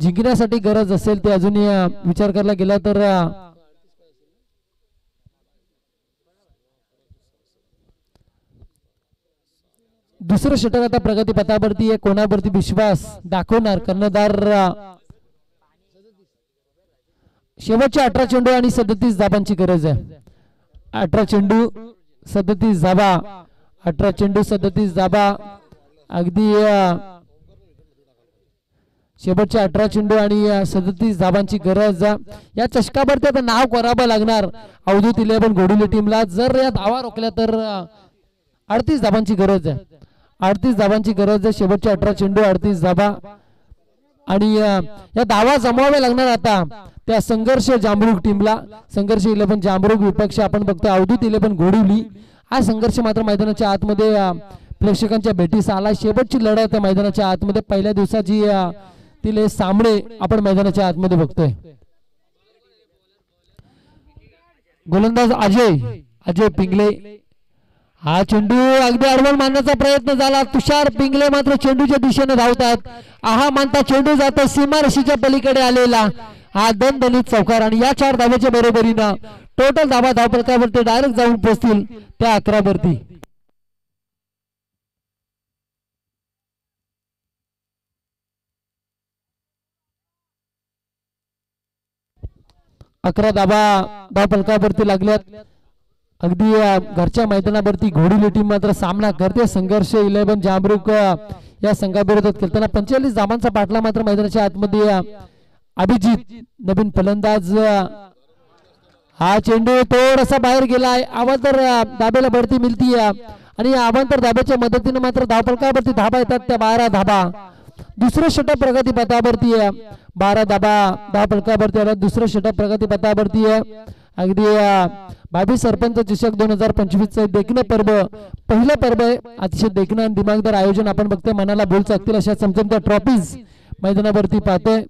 S1: जिंकण्यासाठी गरज असेल ते अजूनही विचार करायला गेला तर दुसरं षटक आता प्रगती पथावरती आहे कोणावरती विश्वास दाखवणार कर्णधार शेवटच्या 18 चेंडू आणि 37 धाबांची गरज आहे 18 चेंडू 37 धाबा 18 चेंडू 37 धाबा अगदी शेवटच्या 18 चेंडू आणि 37 धाबांची गरज या चषकावरती आता नाव करावं लागणार अवधूत 11 घोडुली टीमला जर या धावा रोखल्या तर 38 धाबांची गरज आहे 38 धाबांची गरज आहे शेवटच्या 18 चेंडू 38 धाबा आणि या धावा जमवाव्या लागणार आता त्या संघर्ष जांभरूक टीमला संघर्ष 11 जांभरूक विपक्ष आपण बघतो अवधूत 11 घोडुली हा संघर्ष मात्र मैदानाच्या आतमध्ये प्रेक्षकांच्या भेटीस आला शेवटची लढत मैदानाच्या आतमध्ये पहिल्या दिवसाची तिले सामने आपण मैदानाच्या आतमध्ये बघतोय गोलंदाज अजय पिंगले हा चेंडू अगदी अडवण मारण्याचा प्रयत्न झाला तुषार पिंगले मात्र चेंडूच्या दिशेने धावतात आहा मानता चेंडू जातो सीमारेषेच्या पलीकडे आलेला हा दणदणीत चौकार आणि या 4 धाब्याच्या बरोबरीनं टोटल धाबा धावफलकावरती डायरेक्ट जाऊन पोहोचतील त्या 11 वरती 11 धाबा धावफलकावरती लागल्यात अगदी घरच्या मैदानावरती घोडुली टीम मात्र सामना करते संघर्ष 11 जांभरूक या संघाविरोधात खेळताना 45 धाबांचा पाठला मात्र मैदानाच्या आतमध्ये अभिजित नवीन फलंदाज हा चेंडू थोडासा बाहेर गेलाय अवांतर धाब्याला बढती मिळती आणि अवांतर धाब्याच्या मदतीने मात्र धावफलकावरती धाबा येतात त्या 12 धाबा दुसरं षटक प्रगती पथावरती 12 धाबा धावफलकावरती आला दुसरं षटक प्रगती पथावरती अगदी भावी सरपंच चषक 2025 देखणं पर्व पहिलं पर्व आहे अतिशय देखणं आणि दिमागदार आयोजन आपण बघतोय मनाला बोल चाकतील अशा चमचमत्या ट्रॉफीज मैदानावरती पाहतोय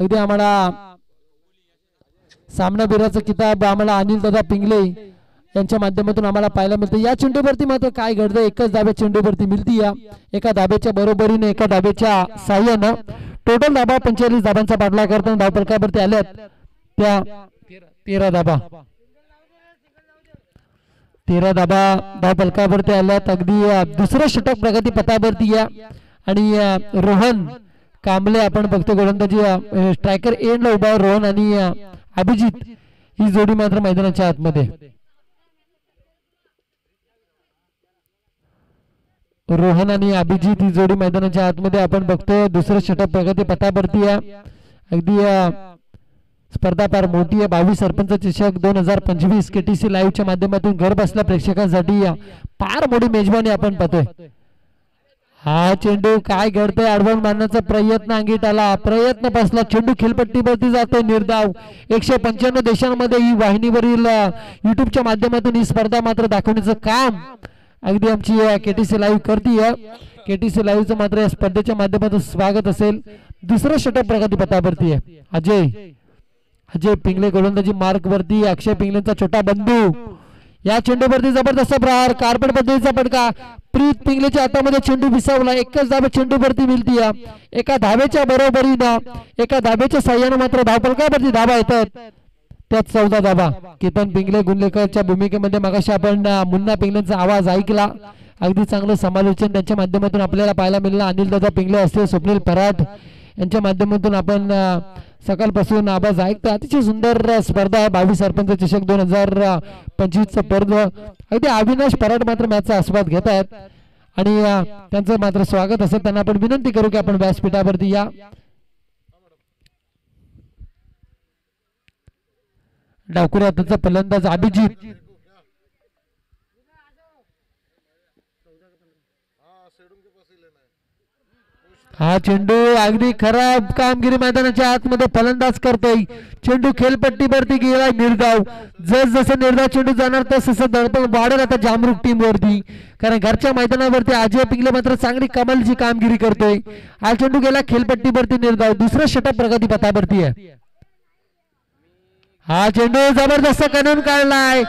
S1: अगदी आम्हाला सामनावीराचं किताब आम्हाला अनिल दादा पिंगले यांच्या माध्यमातून आम्हाला पाहायला मिळतं या चेंडूवरती मात्र काय घडतं एकच धाब्या चेंडूवरती मिळती एका धाब्याच्या बरोबरीने एका धाब्याच्या साह्यानं टोटल धाबा 45 धाबांचा पाठलाग करताना धावफलकावरती आल्यात त्या 13 धाबा 13 धाबा धावफलकावरती आल्यात अगदी दुसरं षटक प्रगती पथावरती आणि रोहन कांबळे आपण बघतो गोलंदाजी स्ट्रायकर एंडला उभा रोहन आणि अभिजित ही जोडी मात्र मैदानाच्या आतमध्ये रोहन आणि अभिजित ही जोडी मैदानाच्या आतमध्ये आपण बघतो दुसरं षटक प्रगती पथावरती अगदी स्पर्धा फार मोठी आहे 22 सरपंच चषक 2025 केटीसी लाईव्हच्या माध्यमातून घर बसल्या प्रेक्षकांसाठी फार मोठी मेजबानी आपण पाहतोय हा चेंडू काय घडतोय अडवण मारण्याचा प्रयत्न अंगीत आला प्रयत्न बसला चेंडू खेळपट्टीवरती जातोय निर्धाव 195 देशांमध्ये ही वाहिनीवरील युट्यूबच्या माध्यमातून ही स्पर्धा मात्र दाखवण्याचं काम अगदी आमची केटीसी लाईव्ह करते केटीसी लाईव्हचं मात्र या स्पर्धेच्या माध्यमातून स्वागत असेल दुसरं षटक प्रगती पथावरती अजय पिंगले गोलंदाजी मार्क वरती अक्षय पिंगलेंचा छोटा बंधू या चेंडूवरती जबरदस्त प्रहार, कार्पेट पद्धतीचा फटका, प्रीत पिंगलेच्या हातामध्ये चेंडू विसावला, एकच धाबा चेंडूवरती मिळती एका धाब्याच्या बरोबरीनं, एका धाब्याच्या साह्यानं मात्र धावफलकावरती धाबा येतात, त्यात 14 धाबा. केतन पिंगले गुंडलेकरच्या भूमिकेमध्ये मगाशी आपण मुन्ना पिंगलेंचा आवाज ऐकला, अगदी चांगलं समालोचन त्यांच्या माध्यमातून आपल्याला पाहायला मिळालं. अनिल दादा पिंगले असतील, स्वप्नील पराठ यांच्या माध्यमातून आपण सकाळपासून आवाज ऐकतो. अतिशय सुंदर स्पर्धा आहे 22 सरपंच चषक 2025 स्पर्धा. अगदी अविनाश पराठ मात्र मॅचचा आस्वाद घेत आहेत आणि त्यांचं मात्र स्वागत असत. त्यांना आपण विनंती करू की आपण व्यासपीठावरती या. डावखुऱ्या त्यांचा फलंदाज अभिजित, हा चेंडू अगदी खराब कामगिरी मैदानाच्या आतमध्ये फलंदाज करतोय. चेंडू खेळपट्टीवरती गेला निर्धाव. जसं निर्धाव चेंडू जाणार तसं दडपण वाढेल आता जामरुक टीम वरती, कारण घरच्या मैदानावरती अजय पिंगले मात्र चांगली कमालची कामगिरी करतोय. हा चेंडू गेला खेळपट्टीवरती निर्धाव. दुसरा षटक प्रगती पथावरती आहे. हा चेंडू जबरदस्त करून काढलाय.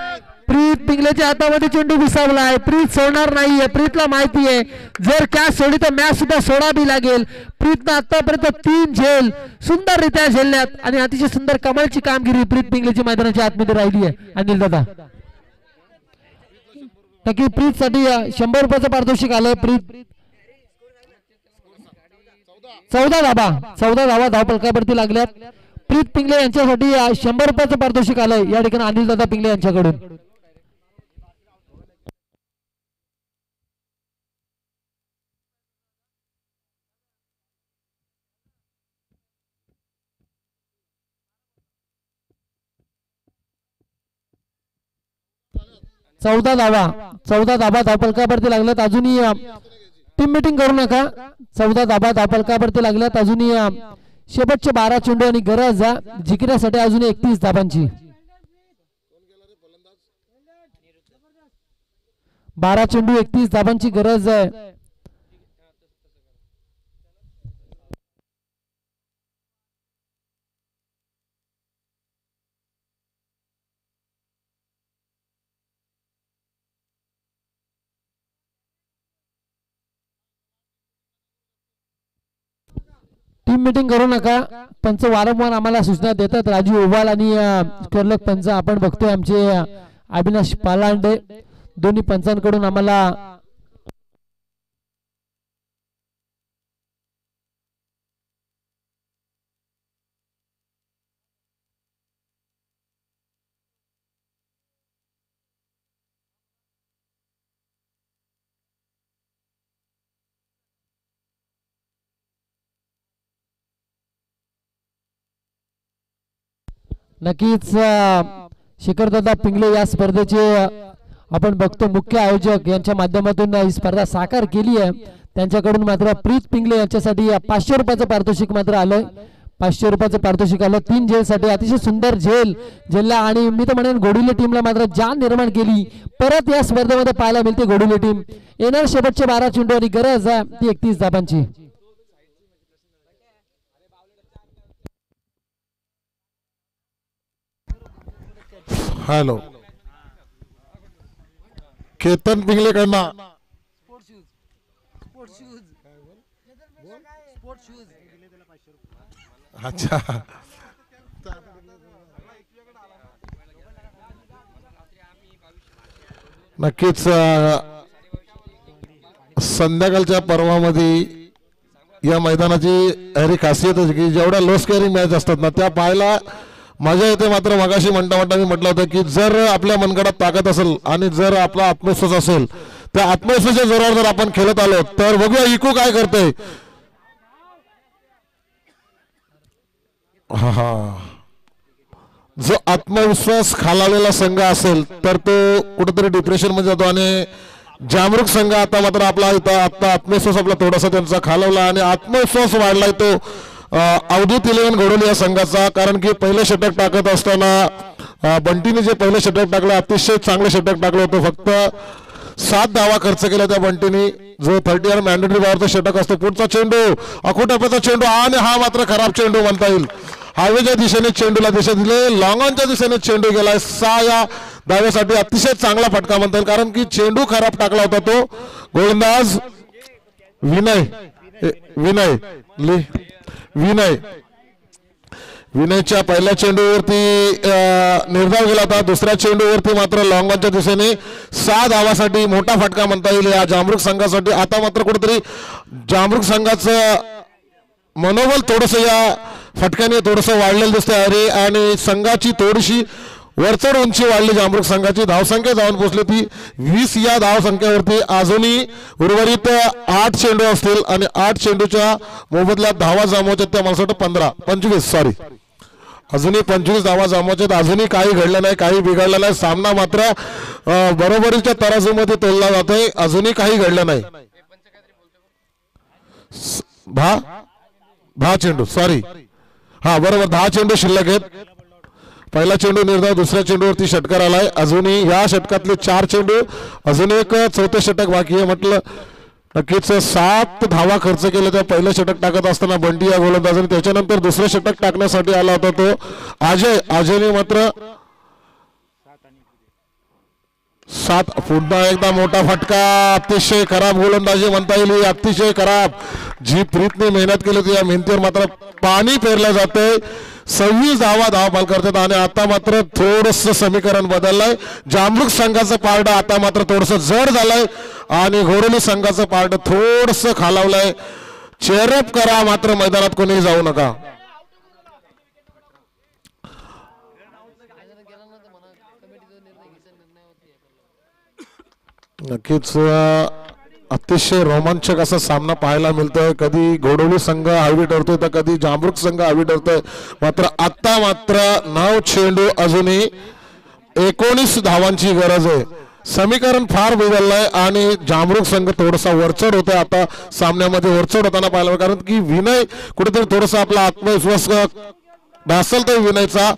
S1: प्रीत पिंगलेच्या हातामध्ये चेंडू विसावलाय. प्रीत सोडणार नाहीये. प्रीतला माहिती आहे जर कॅच सोडली तर मॅच सुद्धा सोडावी लागेल. प्रीतनं आतापर्यंत 3 झेल सुंदररित्या झेलल्यात आणि अतिशय सुंदर कमालची कामगिरी प्रीत पिंगलेच्या मैदानाच्या आतमध्ये राहिली आहे. अनिल दादा नक्की प्रीत साठी 100 रुपयाचं पारितोषिक आलंय. प्रीत 14 धावा धावफलकावरती लागल्यात. प्रीत पिंगले यांच्यासाठी 100 रुपयाचं पारितोषिक आलंय या ठिकाणी अनिल दादा पिंगले यांच्याकडून. चौदा धाबा धावफलकावरती लागल्यात. अजूनही टीम मीटिंग करू नका. 14 धाबा धावफलकावरती लागल्यात. अजूनही शेवटचे 12 चेंडू आणि गरज जिंकण्यासाठी अजून 31 धाबांची. 12 चेंडू 31 धाबांची गरज आहे. टीम मीटिंग करू नका. पंच वारंवार आम्हाला सूचना देतात. राजू ओवाल आणि कर्लक पंच आपण बघतोय आमचे अविनाश पालांडे दोन्ही पंचांकडून आम्हाला नक्कीच शिखरदादा पिंगले या स्पर्धेचे आपण बघतो मुख्य आयोजक यांच्या माध्यमातून ही स्पर्धा साकार केली आहे. त्यांच्याकडून मात्र प्रीत पिंगले यांच्यासाठी 500 रुपयाचं पारितोषिक मात्र आलंय. 500 रुपयाचं पारितोषिक आलं. 3 झेलसाठी अतिशय सुंदर झेल झेलला आणि मी तर म्हणेन घोडुले टीमला मात्र जान निर्माण केली. परत या स्पर्धेमध्ये पाहायला मिळते घोडुले टीम. येणार शेवटचे 12 चेंडू आणि गरज आहे ती 31 धाबांची.
S2: हॅलो केतन पिंगले कडना अच्छा नक्कीच संध्याकाळच्या पर्वामध्ये या मैदानाची खरी खासियत आहे की जेवढ्या लो स्कोअरिंग मॅच असतात ना त्या पाहायला मजा येते. मात्र मगाशी म्हणता मी म्हटलं होतं की जर आपल्या मनगडात ताकद असेल आणि जर आपला आत्मविश्वास असेल त्या आत्मविश्वासाच्या जोरावर जर आपण खेळत आलो तर बघूया इको काय करतोय. जो आत्मविश्वास खालावलेला संघ असेल तर तो कुठेतरी डिप्रेशन मध्ये जातो आणि जामरुक संघ आता मात्र आपला आता आत्मविश्वास आपला थोडासा त्यांचा खालावला आणि आत्मविश्वास वाढलाय तो अवधूत 11 घडवली या संघाचा. कारण की पहिले षटक टाकत असताना बंटीने जे पहिले षटक टाकलं अतिशय चांगलं षटक टाकलं होतं. फक्त 7 धावा खर्च केला त्या बंटीने जो 30 रन मॅन्डेटरी पॉवरचा षटक असतो. पुढचा चेंडू अखोटप्याचा चेंडू आणि हा मात्र खराब चेंडू म्हणता येईल. हवेच्या दिशेने चेंडूला दिशा दिले. लॉंग ऑनच्या दिशेने चेंडू गेलाय. 6 या धावेसाठी अतिशय चांगला फटका म्हणता येईल, कारण की चेंडू खराब टाकला होता तो गोलंदाज विनयच्या पहिल्या चेंडूवरती निर्धाव गेला होता. दुसऱ्या चेंडूवरती मात्र लॉंगॉनच्या दिशेने 6 धावासाठी मोठा फटका म्हणता येईल या जामरुक संघासाठी. आता मात्र कुठेतरी जामरुक संघाचं मनोबल थोडंसं या फटक्याने थोडंसं वाढलेलं दिसतंय अरे, आणि संघाची थोडीशी वरचढ उंची वाढली. जामरुक संघाची धावसंख्या जाऊन पोहोचली ती 20 या धावसंख्येवरती. अजूनही उर्वरित 8 चेंडू असतील आणि 8 चेंडूच्या मोबदल्यात धावा जमवायच्या त्या मला वाटतं 25 अजूनही 25 धावा जमवायच्यात. अजूनही काही घडलं नाही, काही बिघडलं नाही. सामना मात्र बरोबरीच्या तराजूमध्ये तोलला जातोय. अजूनही काही घडलं नाही. 10 चेंडू बरोबर 10 चेंडू शिल्लक आहेत. पहिला चेंडू निर्धाव, दुसऱ्या चेंडूवरती षटकार आलाय. अजूनही या षटकातले 4 चेंडू, अजून एक चौथे षटक बाकी आहे. म्हटलं नक्कीच 7 धावा खर्च केले त्या पहिलं षटक टाकत असताना बंटी या गोलंदाजाने. त्याच्यानंतर दुसरं षटक टाकण्यासाठी आला होता तो अजयने मात्र 7. पुन्हा एकदा मोठा फटका. अतिशय खराब गोलंदाजी म्हणता येईल, अतिशय खराब. जी प्रीतने मेहनत केली होती या मेहनतीवर मात्र पाणी पेरलं जातंय. 26 धावा धावपाल करतात आणि आता मात्र थोडस समीकरण बदललंय. जामरुक संघाचं पारडं आता मात्र थोडस जड झालंय आणि घोडोली संघाचं पारडं थोडस खालावलंय. चेअरअप करा, मात्र मैदानात कोणी जाऊ नका. नक्कीच अतिशय रोमांचक असा सामना पाहायला मिळतोय. कधी घोडोली संघ हवी ठरतोय तर कधी जामरुक संघ हवी ठरतोय. मात्र आता मात्र 9 चेंडू, अजूनही 19 धावांची गरज आहे. समीकरण फार बदललंय आणि जामरुक संघ थोडासा वरचढ होतोय आता सामन्यामध्ये. वरचढ होताना पाहिलं, कारण की विनय कुठेतरी थोडासा आपला आत्मविश्वास ढासलतोय विनयचा.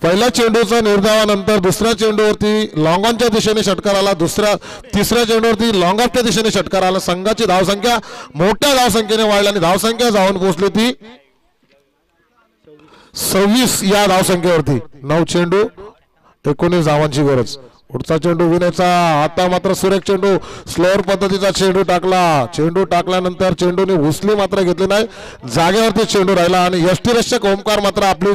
S2: पहिल्या चेंडूचा निर्धावानंतर दुसऱ्या चेंडूवरती लॉंगॉनच्या दिशेने षटकार आला. तिसऱ्या चेंडूवरती लॉंगॉफच्या दिशेने षटकार आला. संघाची धावसंख्या मोठ्या धावसंख्येने वाढली आणि धावसंख्या जाऊन पोहोचली ती 26 या धावसंख्येवरती. 9 चेंडू 19 धावांची गरज. पुढचा चेंडू विनयचा. आता मात्र सुरेख चेंडू, स्लोअर पद्धतीचा चेंडू टाकला. चेंडू टाकल्यानंतर चेंडूने हुसली मात्र घेतली नाही, जागेवरती चेंडू राहिला आणि यष्टीरक्षक ओमकार मात्र आपली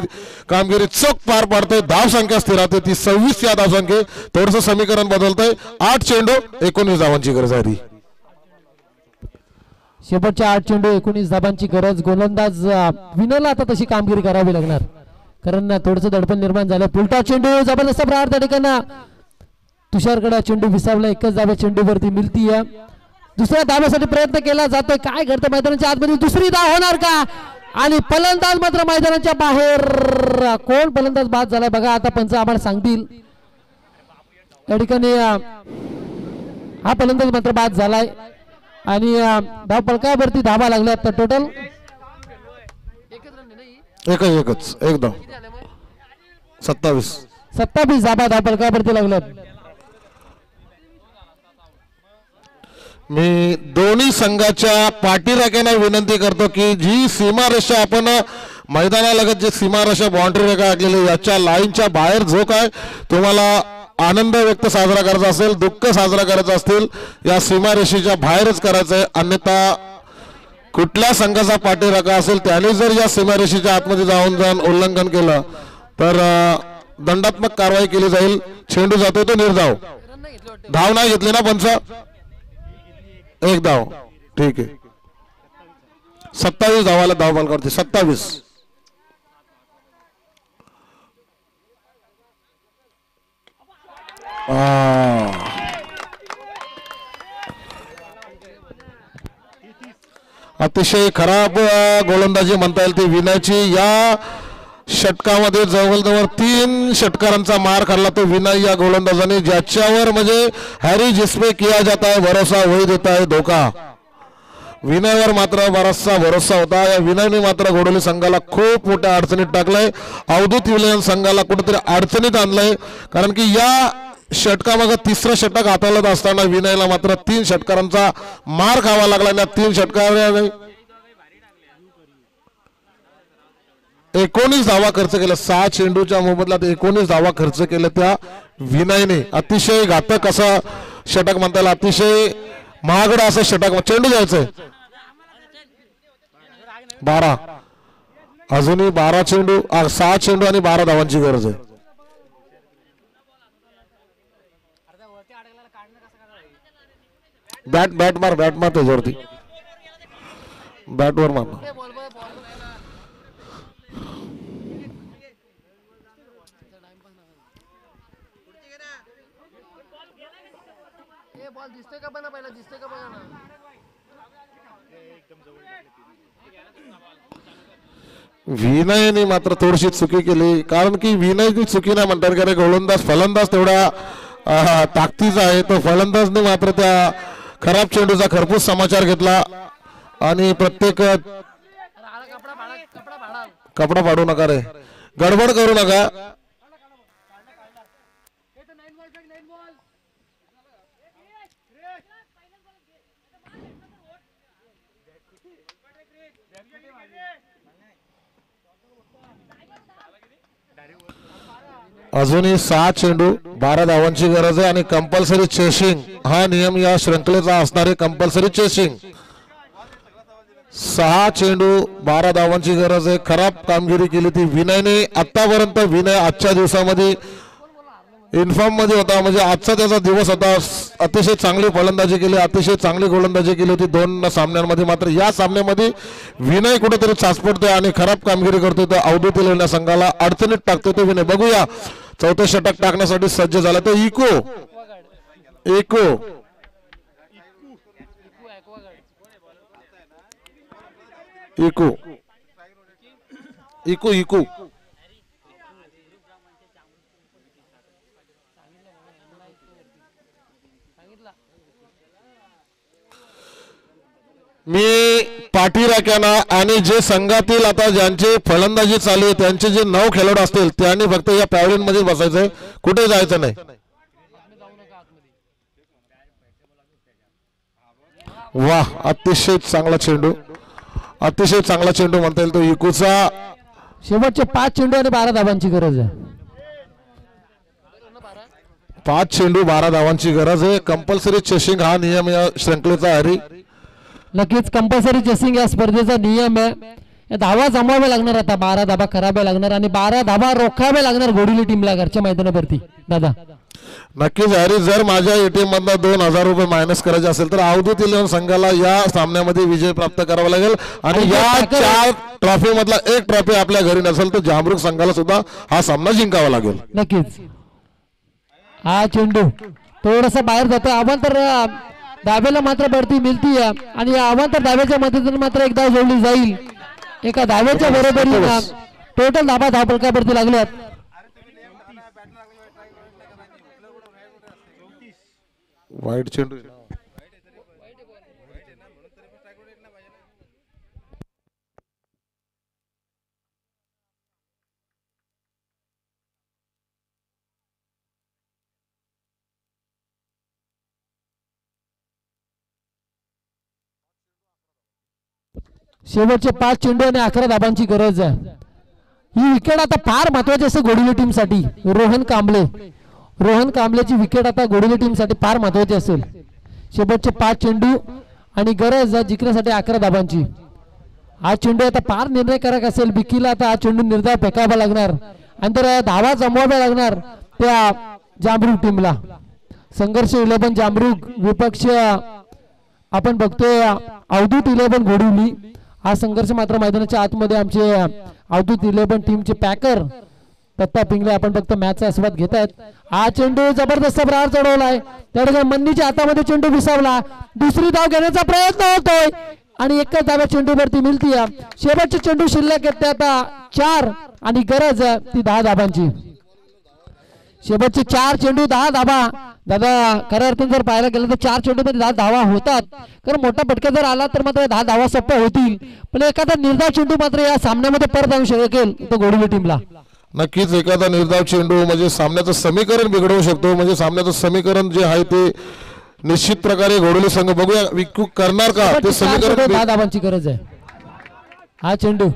S2: कामगिरी चोख पार पाडतोय. धावसंख्या स्थिर राहते ती 26 या धावसंख्ये. थोडंसं समीकरण बदलतंय. 8 चेंडू 19 धावांची गरज आहे.
S1: शेवटच्या 8 चेंडू 19 धाबांची गरज. गोलंदाज विनयला आता तशी कामगिरी करावी लागणार, कारण थोडंसं दडपण निर्माण झालं. पुलटा चेंडू जबरदस्त प्रहार त्या ठिकाणी. तुषारकडे चेंडू विसावला. एकच धाबा चेंडूवरती मिळतीये. दुसऱ्या धाब्यासाठी प्रयत्न केला जातोय. काय घडतं मैदानाच्या आतमध्ये? दुसरी धाव होणार का? आणि फलंदाज मात्र मैदानाच्या बाहेर. कोण फलंदाज बाद झालाय बघा, आता पंच आम्हाला सांगतील. या ठिकाणी हा फलंदाज मात्र बाद झालाय आणि धाव फलकावरती धाबा लागल्या. आता टोटल
S2: एकच एकदम 27
S1: धाबा धाव फलकावरती लागल्यात.
S2: मी दोन्ही संघाच्या पाठीराख्यांना विनंती करतो की जी सीमारेषा आपण मैदानालगत जे सीमारेषा बाउंड्री रेखा आखलेली याच्या लाईनच्या बाहेर जो काय तुम्हाला आनंद व्यक्त साजरा करायचा असेल, दुःख साजरा करायचं असतील, या सीमारेषेच्या बाहेरच करायचं आहे. अन्यथा कुठल्या संघाचा पाठीराखा असेल त्याने जर या सीमारेषेच्या आतमध्ये जाऊन उल्लंघन केलं तर दंडात्मक कारवाई केली जाईल. चेंडू जातोय तो निर्धाव. धाव नाही घेतली ना पंच? एक धाव. ठीक आहे. 27 धावाला धाव बॉल करते. 27. अतिशय खराब गोलंदाजी म्हणता येईल ती विनयची. या षटकामध्ये जवळजवळ 3 षटकारांचा मार खाल्ला तो विनय या गोलंदाजाने, ज्याच्यावर म्हणजे हॅरी जिसपे किया जाता है भरोसा वही देता है धोखा. विनयवर मात्र बराचसा भरोसा होता. या विनयने मात्र घोडोली संघाला खूप मोठ्या अडचणीत टाकलंय. अवधूत विलियन संघाला कुठेतरी अडचणीत आणलंय, कारण की या षटकामागं तिसरं षटक हाताळत असताना विनयला मात्र 3 षटकारांचा मार खावा लागला. 3 षटकाराने 19 धावा खर्च केल्या 6 चेंडूच्या मोबदल्यात 19 धावा खर्च केल्या त्या विनयने. अतिशय घातक असा षटक म्हणता येईल, अतिशय महागडा असं षटक. चेंडू द्यायचंय 12, अजूनही 12 चेंडू 6 चेंडू आणि 12 धावांची गरज आहे. बॅट मार त्याच्यावरती, बॅटवर मार.
S1: दिसतोय का बना पहिला, दिसतोय का बघा ना.
S2: विनयने मात्र थोडीशी चुकी केली, कारण की विनयची चुकी नाही म्हणतात, कारण गोलंदाज फलंदाज तेवढा ताकदीचा आहे. तो फलंदाजने मात्र त्या खराब चेंडूचा खरपूस समाचार घेतला आणि प्रत्येक कपडा फाडू नका रे, गडबड करू नका. अजूनही 6 चेंडू 12 धावांची गरज आहे आणि कंपल्सरी चेसिंग हा नियम या श्रृंखलेचा असणारे कंपल्सरी चेसिंग. 6 चेंडू 12 धावांची गरज आहे. खराब कामगिरी केली ती विनयने आतापर्यंत. विनय आजच्या दिवसामध्ये इन्फॉर्म मध्ये होता, म्हणजे आजचा त्याचा दिवस होता. अतिशय चांगली फलंदाजी केली, अतिशय चांगली गोलंदाजी केली होती 2 सामन्यांमध्ये. मात्र या सामन्यामध्ये विनय कुठेतरी चाचपडतोय आणि खराब कामगिरी करतोय. तर अवधूत इलेव्हन संघाला अडचणीत टाकतोय तो विनय. बघूया चौथे षटक टाकण्यासाठी सज्ज झाला तो इको इको इको इको मी पाठीराख्यांना आणि जे संघातील आता ज्यांचे फलंदाजी चालू आहे त्यांचे जे 9 खेळाडू असतील त्यांनी फक्त या पॅव्हलियन मध्ये बसायचंय, कुठे जायचं नाही. वाह, अतिशय चांगला चेंडू, अतिशय चांगला चेंडू म्हणता येईल तो इकूचा.
S1: शेवटचे 5 चेंडू आणि 12 धावांची गरज आहे.
S2: 5 चेंडू 12 धावांची गरज आहे. कंपल्सरी चेसिंग हा नियम या श्रृंखलेचा हरी.
S1: नक्कीच कंपल्सरी चेसिंग या स्पर्धेचा नियम आहे. या धावा जमवाव्या लागणार, आता 12 धावा कराव्या लागणार आणि 12 धावा रोखाव्या लागणार घोडिवली टीमला घरच्या मैदानावरती. दादा
S2: नक्कीच हरी, जर माझ्या एटीएम मधनं 2000 रुपये मायनस करायचे असेल तर अवधूत इलेव्हन संघाला या सामन्यामध्ये विजय प्राप्त करावा लागेल. आणि या 4 ट्रॉफी मधला 1 ट्रॉफी आपल्या घरी नसेल तर जामरुग संघाला सुद्धा हा सामना जिंकावा लागेल.
S1: नक्कीच. हा चेंडू थोडासा बाहेर जातो. आव्हान तर धाब्याला मात्र बढती मिळती आणि आव्हान तर धाब्याच्या मदतीने मात्र एक धाव जोडली जाईल. एका धाव्याच्या बरोबरीने टोटल धाबा धावफलकावरती लागल्यात.
S2: वाईट चेंडू
S1: शेवटचे 5 चेंडू आणि 11 धाबांची गरज आहे. ही विकेट आता फार महत्वाची असते घोडिवली टीम साठी. रोहन कांबलेची विकेट आता घोडिवली टीम साठी फार महत्वाची असेल. शेवटचे 5 चेंडू आणि गरज जिंकण्यासाठी 11 धाबांची. हा चेंडू आता फार निर्णयकारक असेल. विकीला आता हा चेंडू निर्धाव फेकावा लागणार आणि तर धावा जमवाव्या लागणार त्या जामरुग टीमला. संघर्ष 11 जामरुग विपक्ष आपण बघतोय अवधूत 11 घोडिवली. हा संघर्ष मात्र मैदानाच्या आतमध्ये आमचे अवधूत 11 टीमचे पॅकर दत्ता पिंगले आपण फक्त मॅचचा आस्वाद घेत आहेत. हा चेंडू जबरदस्त प्रहार चढवलाय. त्या मन्नीच्या हातामध्ये चेंडू विसावला. दुसरी धाव घेण्याचा प्रयत्न होतोय आणि एकच धाव्या चेंडूवरती मिळती. शेवटचे चेंडू शिल्लक आहेत आता 4 आणि गरज ती 10 धाबांची. शेवटचे 4 चेंडू 10 धाबा. दादा खऱ्या अर्थाने जर पाहायला गेलं तर 4 चेंडू मध्ये 10 धावा होतात. कारण मोठा फटका जर आला तर मात्र 10 धावा सोप्या होतील. पण एखादा निर्धाव चेंडू मात्र या सामन्यामध्ये परत आणू शकेल तो घोडिवली टीमला.
S2: नक्कीच एखादा निर्धाव चेंडू म्हणजे सामन्याचं समीकरण बिघडवू शकतो. म्हणजे सामन्याचं समीकरण जे आहे ते निश्चित प्रकारे घोडिवली संघ बघूया विकू करणार का ते समीकरण.
S1: 10 धावांची गरज आहे. हा चेंडू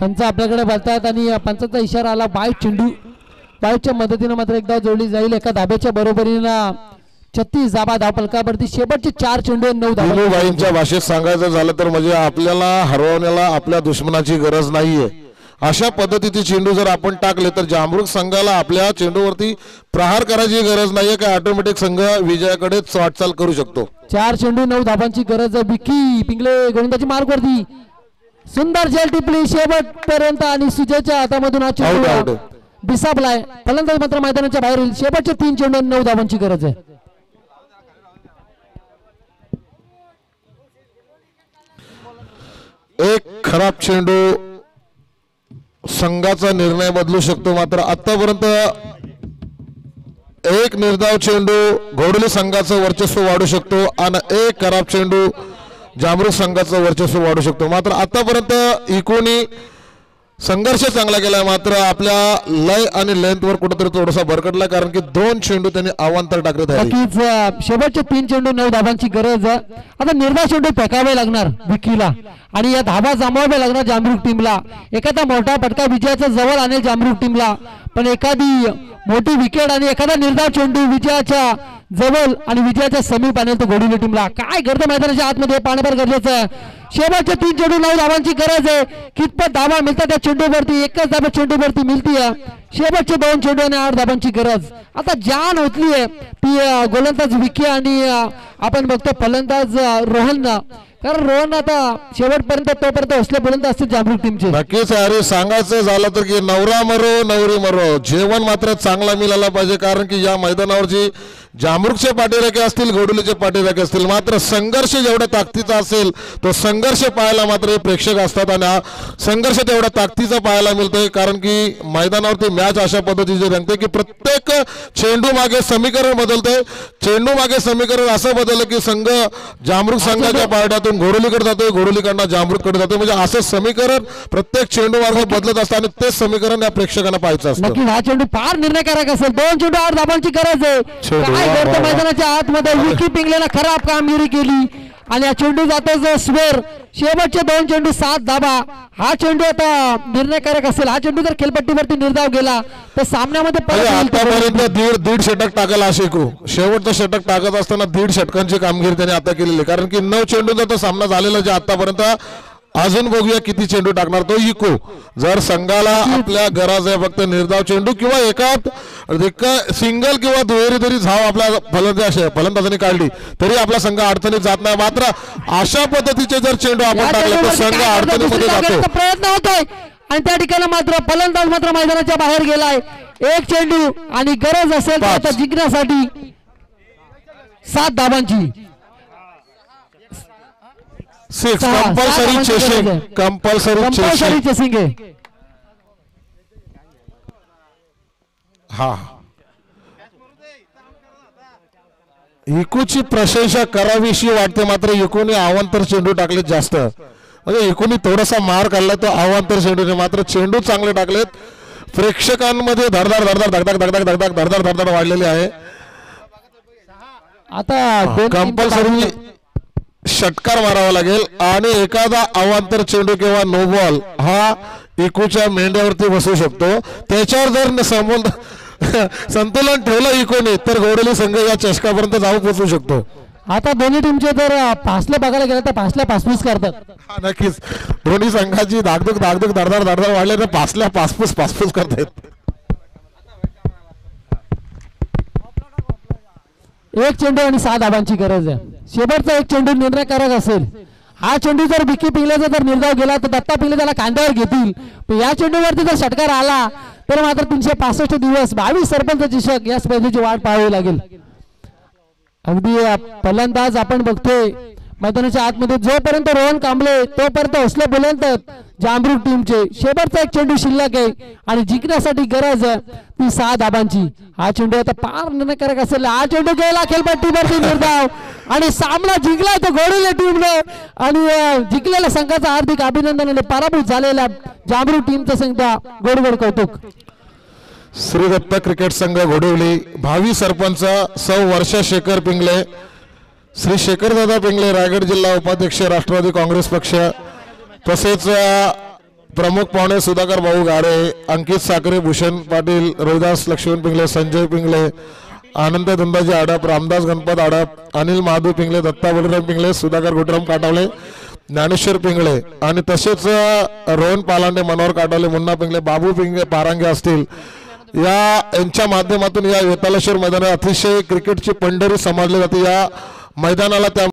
S1: पंच आपल्याकडे बोलतात आणि पंचाचा इशारा आला. बाईट चेंडू, बाईटच्या मदतीने मात्र एकदा जोडली जाईल. एका धाब्याच्या बरोबरीनं 36 धाबा धावफलकावरती. शेवटचे 4 चेंडू 9 धाबा.
S2: दिनूबाईंच्या भाषेत सांगायचं झालं तर म्हणजे आपल्याला हरवण्याला आपल्या दुश्मनाची गरज नाहीये. अशा पद्धतीचे चेंडू जर आपण टाकले तर जांभरूक संघाला आपल्या चेंडूवरती प्रहार करायची गरज नाहीये का ऑटोमॅटिक संघ विजयाकडे वाटचाल करू शकतो.
S1: 4 चेंडू 9 धाबांची गरज. विकी पिंगले गोलंदाजी मार्गवरती सुंदर झेल टिपली शेवटपर्यंत आणि सुजयच्या हातामधून हा
S2: Out,
S1: चेंडू
S2: out.
S1: बिसापलाय. फलंदाज मात्र मैदानाच्या बाहेर येईल. शेवटचे 3 चेंडू 9 धाबांची गरज आहे.
S2: एक खराब चेंडू संघाचा निर्णय बदलू शकतो. मात्र आतापर्यंत एक निर्धाव चेंडू घोडली संघाचं वर्चस्व वाढू शकतो आणि एक खराब चेंडू जांभरूक संघाचं वर्चस्व वाढू शकतो. मात्र आतापर्यंत इकोनी संघर्ष चांगला केला. मात्र आपल्या लय आणि लेंथवर कुठेतरी थोडासा भरकटला कारण की 2 चेंडू त्यांनी अवांतर टाकले.
S1: नक्कीच शेवटचे 3 चेंडू 9 धाबांची गरज. आता निर्धाव चेंडू फेकावे लागणार विकीला आणि या धाबा जमवावे लागणार जांभरूक टीमला. एखादा मोठा फटका विजयाच्या जवळ आणेल जांभरूक टीमला, पण एखादी मोठी विकेट आणि एखादा निर्धाव चेंडू विजयाच्या जवळ आणि विजयाच्या समीप आणेल तो घोडवली टीमला. काय घडतं मैदानाच्या आतमध्ये पाहणं फार गरजेचं आहे. शेवटचे 3 चेंडू 9 धाबांची गरज आहे. कितपत धाबा मिळतात त्या चेंडूवरती, एकच धाबा चेंडूवरती मिळती. शेवटचे 2 चेंडू आणि 8 धाबांची गरज. आता जान होतली आहे ती गोलंदाज विकी आणि आपण बघतो फलंदाज रोहन. कारण रोहन आता शेवटपर्यंत तोपर्यंत हौसलेपर्यंत असतील जांभरूक टीमचे.
S2: नक्कीच अरे सांगायचं झालं तर की नवरा मरो नवरी मरो जेवण मात्र चांगला मिळाला पाहिजे. कारण की या मैदानावरची जांभरूकचे पाठीराखे असतील घोडुलीचे पाठीराखे असतील मात्र संघर्ष जेवढ्या ताकदीचा असेल तो संघर्ष पाहायला मात्र हे प्रेक्षक असतात आणि हा संघर्ष तेवढ्या ताकदीचा पाहायला मिळतोय. कारण की मैदानावरती मॅच अशा पद्धतीचे रंगते की प्रत्येक चेंडू मागे समीकरण बदलतंय. चेंडू मागे समीकरण असं बदललं की संघ जांभरूक संघाच्या पारड्यातून घोडुलीकडे जातोय, घोडुलीकडनं जांभरूककडे जातोय. म्हणजे असं समीकरण प्रत्येक चेंडू मार्ग बदलत असतं आणि तेच समीकरण या प्रेक्षकांना पाहायचं असतं.
S1: नक्की हा चेंडू फार निर्णयकारक असेल. 2 चेंडू 8 धाबांची गरज आहे. काय करतो मैदानाच्या आतमध्ये विकी पिंगलेला खराब कामगिरी केली आणि हा चेंडू जातो जो स्वेर. शेवटचे 2 चेंडू 7 धाबा. हा चेंडू आता निर्णयकारक असेल. हा चेंडू जर खेळपट्टीवरती निर्धाव गेला तर सामन्यामध्ये
S2: आतापर्यंत दीड षटक टाकायला अशेकू शेवटचं षटक टाकत असताना 1.5 षटकांची कामगिरी त्यांनी आता केलेली. कारण की 9 चेंडूचा तो सामना झालेला जे आतापर्यंत. अजून बघूया किती चेंडू टाकणार तो इको. जर संघाला आपल्या गरज आहे फक्त निर्धाव चेंडू किंवा एका सिंगल किंवा दुहेरी तरी धाव आपल्या फलंदाजाने काढली तरी आपला संघ अडचणीत जात नाही. मात्र अशा पद्धतीचे जर चेंडू आपण टाकले तर संघ अडचणीमध्ये जातो.
S1: प्रयत्न होतोय आणि त्या ठिकाणी मात्र फलंदाज मात्र मैदानाच्या बाहेर गेलाय. 1 चेंडू आणि गरज असेल तर आता जिंकण्यासाठी 7 धाबांची.
S2: 6 कंपल्सरी चेसिंग. कंपल्सरी
S1: चेसिंग आहे.
S2: हा इकूची प्रशंसा करावीशी वाटते. मात्र इकूने अवांतर चेंडू टाकलेत जास्त. म्हणजे इकूने थोडासा मार काढला तो अवांतर चेंडूने. मात्र चेंडू चांगले टाकलेत. प्रेक्षकांमध्ये धडधड धडधड धडधड धडधड धडधड धडधड धडधड वाढलेली आहे.
S1: आता
S2: कंपल्सरी षटकार मारावा लागेल आणि एखादा अवांतर चेंडू किंवा नो बॉल हा इकूच्या मेंढ्यावरती बसू शकतो. त्याच्यावर जर संतुलन ठेवलं इकोने तर घोडली संघ या चषकापर्यंत जाऊ पोहोचू शकतो.
S1: आता दोन्ही टीमचे जर फासले बघायला गेलं तर फासल्या पासपूस करतात.
S2: नक्कीच दोन्ही संघाची धाकधूक धाकधूक धडधड धडधड वाढले तर फासल्या पासपूस करतायत.
S1: 1 चेंडू आणि 7 धाबांची गरज आहे. शेवटचा 1 चेंडू निर्णयकारक असेल. हा चेंडू जर विकी पिंगलेचा जर निर्धाव गेला तर दत्ता पिंगले त्याला कांद्यावर घेतील. पण या चेंडूवरती जर षटकार आला तर मात्र 365 दिवस 22 सरपंच चषक या स्पर्धेची वाट पाहावी लागेल. अगदी फलंदाज आपण बघतोय मैदानाच्या आतमध्ये जोपर्यंत रोहन कांबळे तोपर्यंत हौसले बुलंद जांभरूक टीमचे. शेवटचा 1 चेंडू शिल्लक आहे आणि जिंकण्यासाठी गरज आहे ती 6 धाबांची. हा चेंडू आता फार निर्णयकारक असेल. हा चेंडू गेला खेळपट्टीवरती निर्धाव आणि सामना जिंकला तो घोडवली टीमने आणि जिंकलेल्या संघाचं हार्दिक अभिनंदन आणि पराभूत झालेल्या जांभरूक टीमचं संघ गोडगोड कौतुक.
S2: श्री दत्त क्रिकेट संघ घोडवली भावी सरपंच सौ वर्षा शेखर पिंगले, श्री शेखरदादा पिंगले रायगड जिल्हा उपाध्यक्ष राष्ट्रवादी काँग्रेस पक्ष, तसेच प्रमुख पाहुणे सुधाकर भाऊ गारे, अंकित साखरे, भूषण पाटील, रोहिदास लक्ष्मण पिंगले, संजय पिंगले, आनंद धंदाजी आडप, रामदास गणपत आडप, अनिल महादू पिंगले, दत्ता बलराम पिंगले, सुधाकर गुटराम काटावले, ज्ञानेश्वर पिंगळे आणि तसेच रोहन पालांडे, मनोहर काटावले, मुन्ना पिंगले, बाबू पिंगळे पारांगे असतील. यांच्या माध्यमातून या वेतालेश्वर मैदानात अतिशय क्रिकेटची पंढरी समजली जाते. या मैदानाला त्या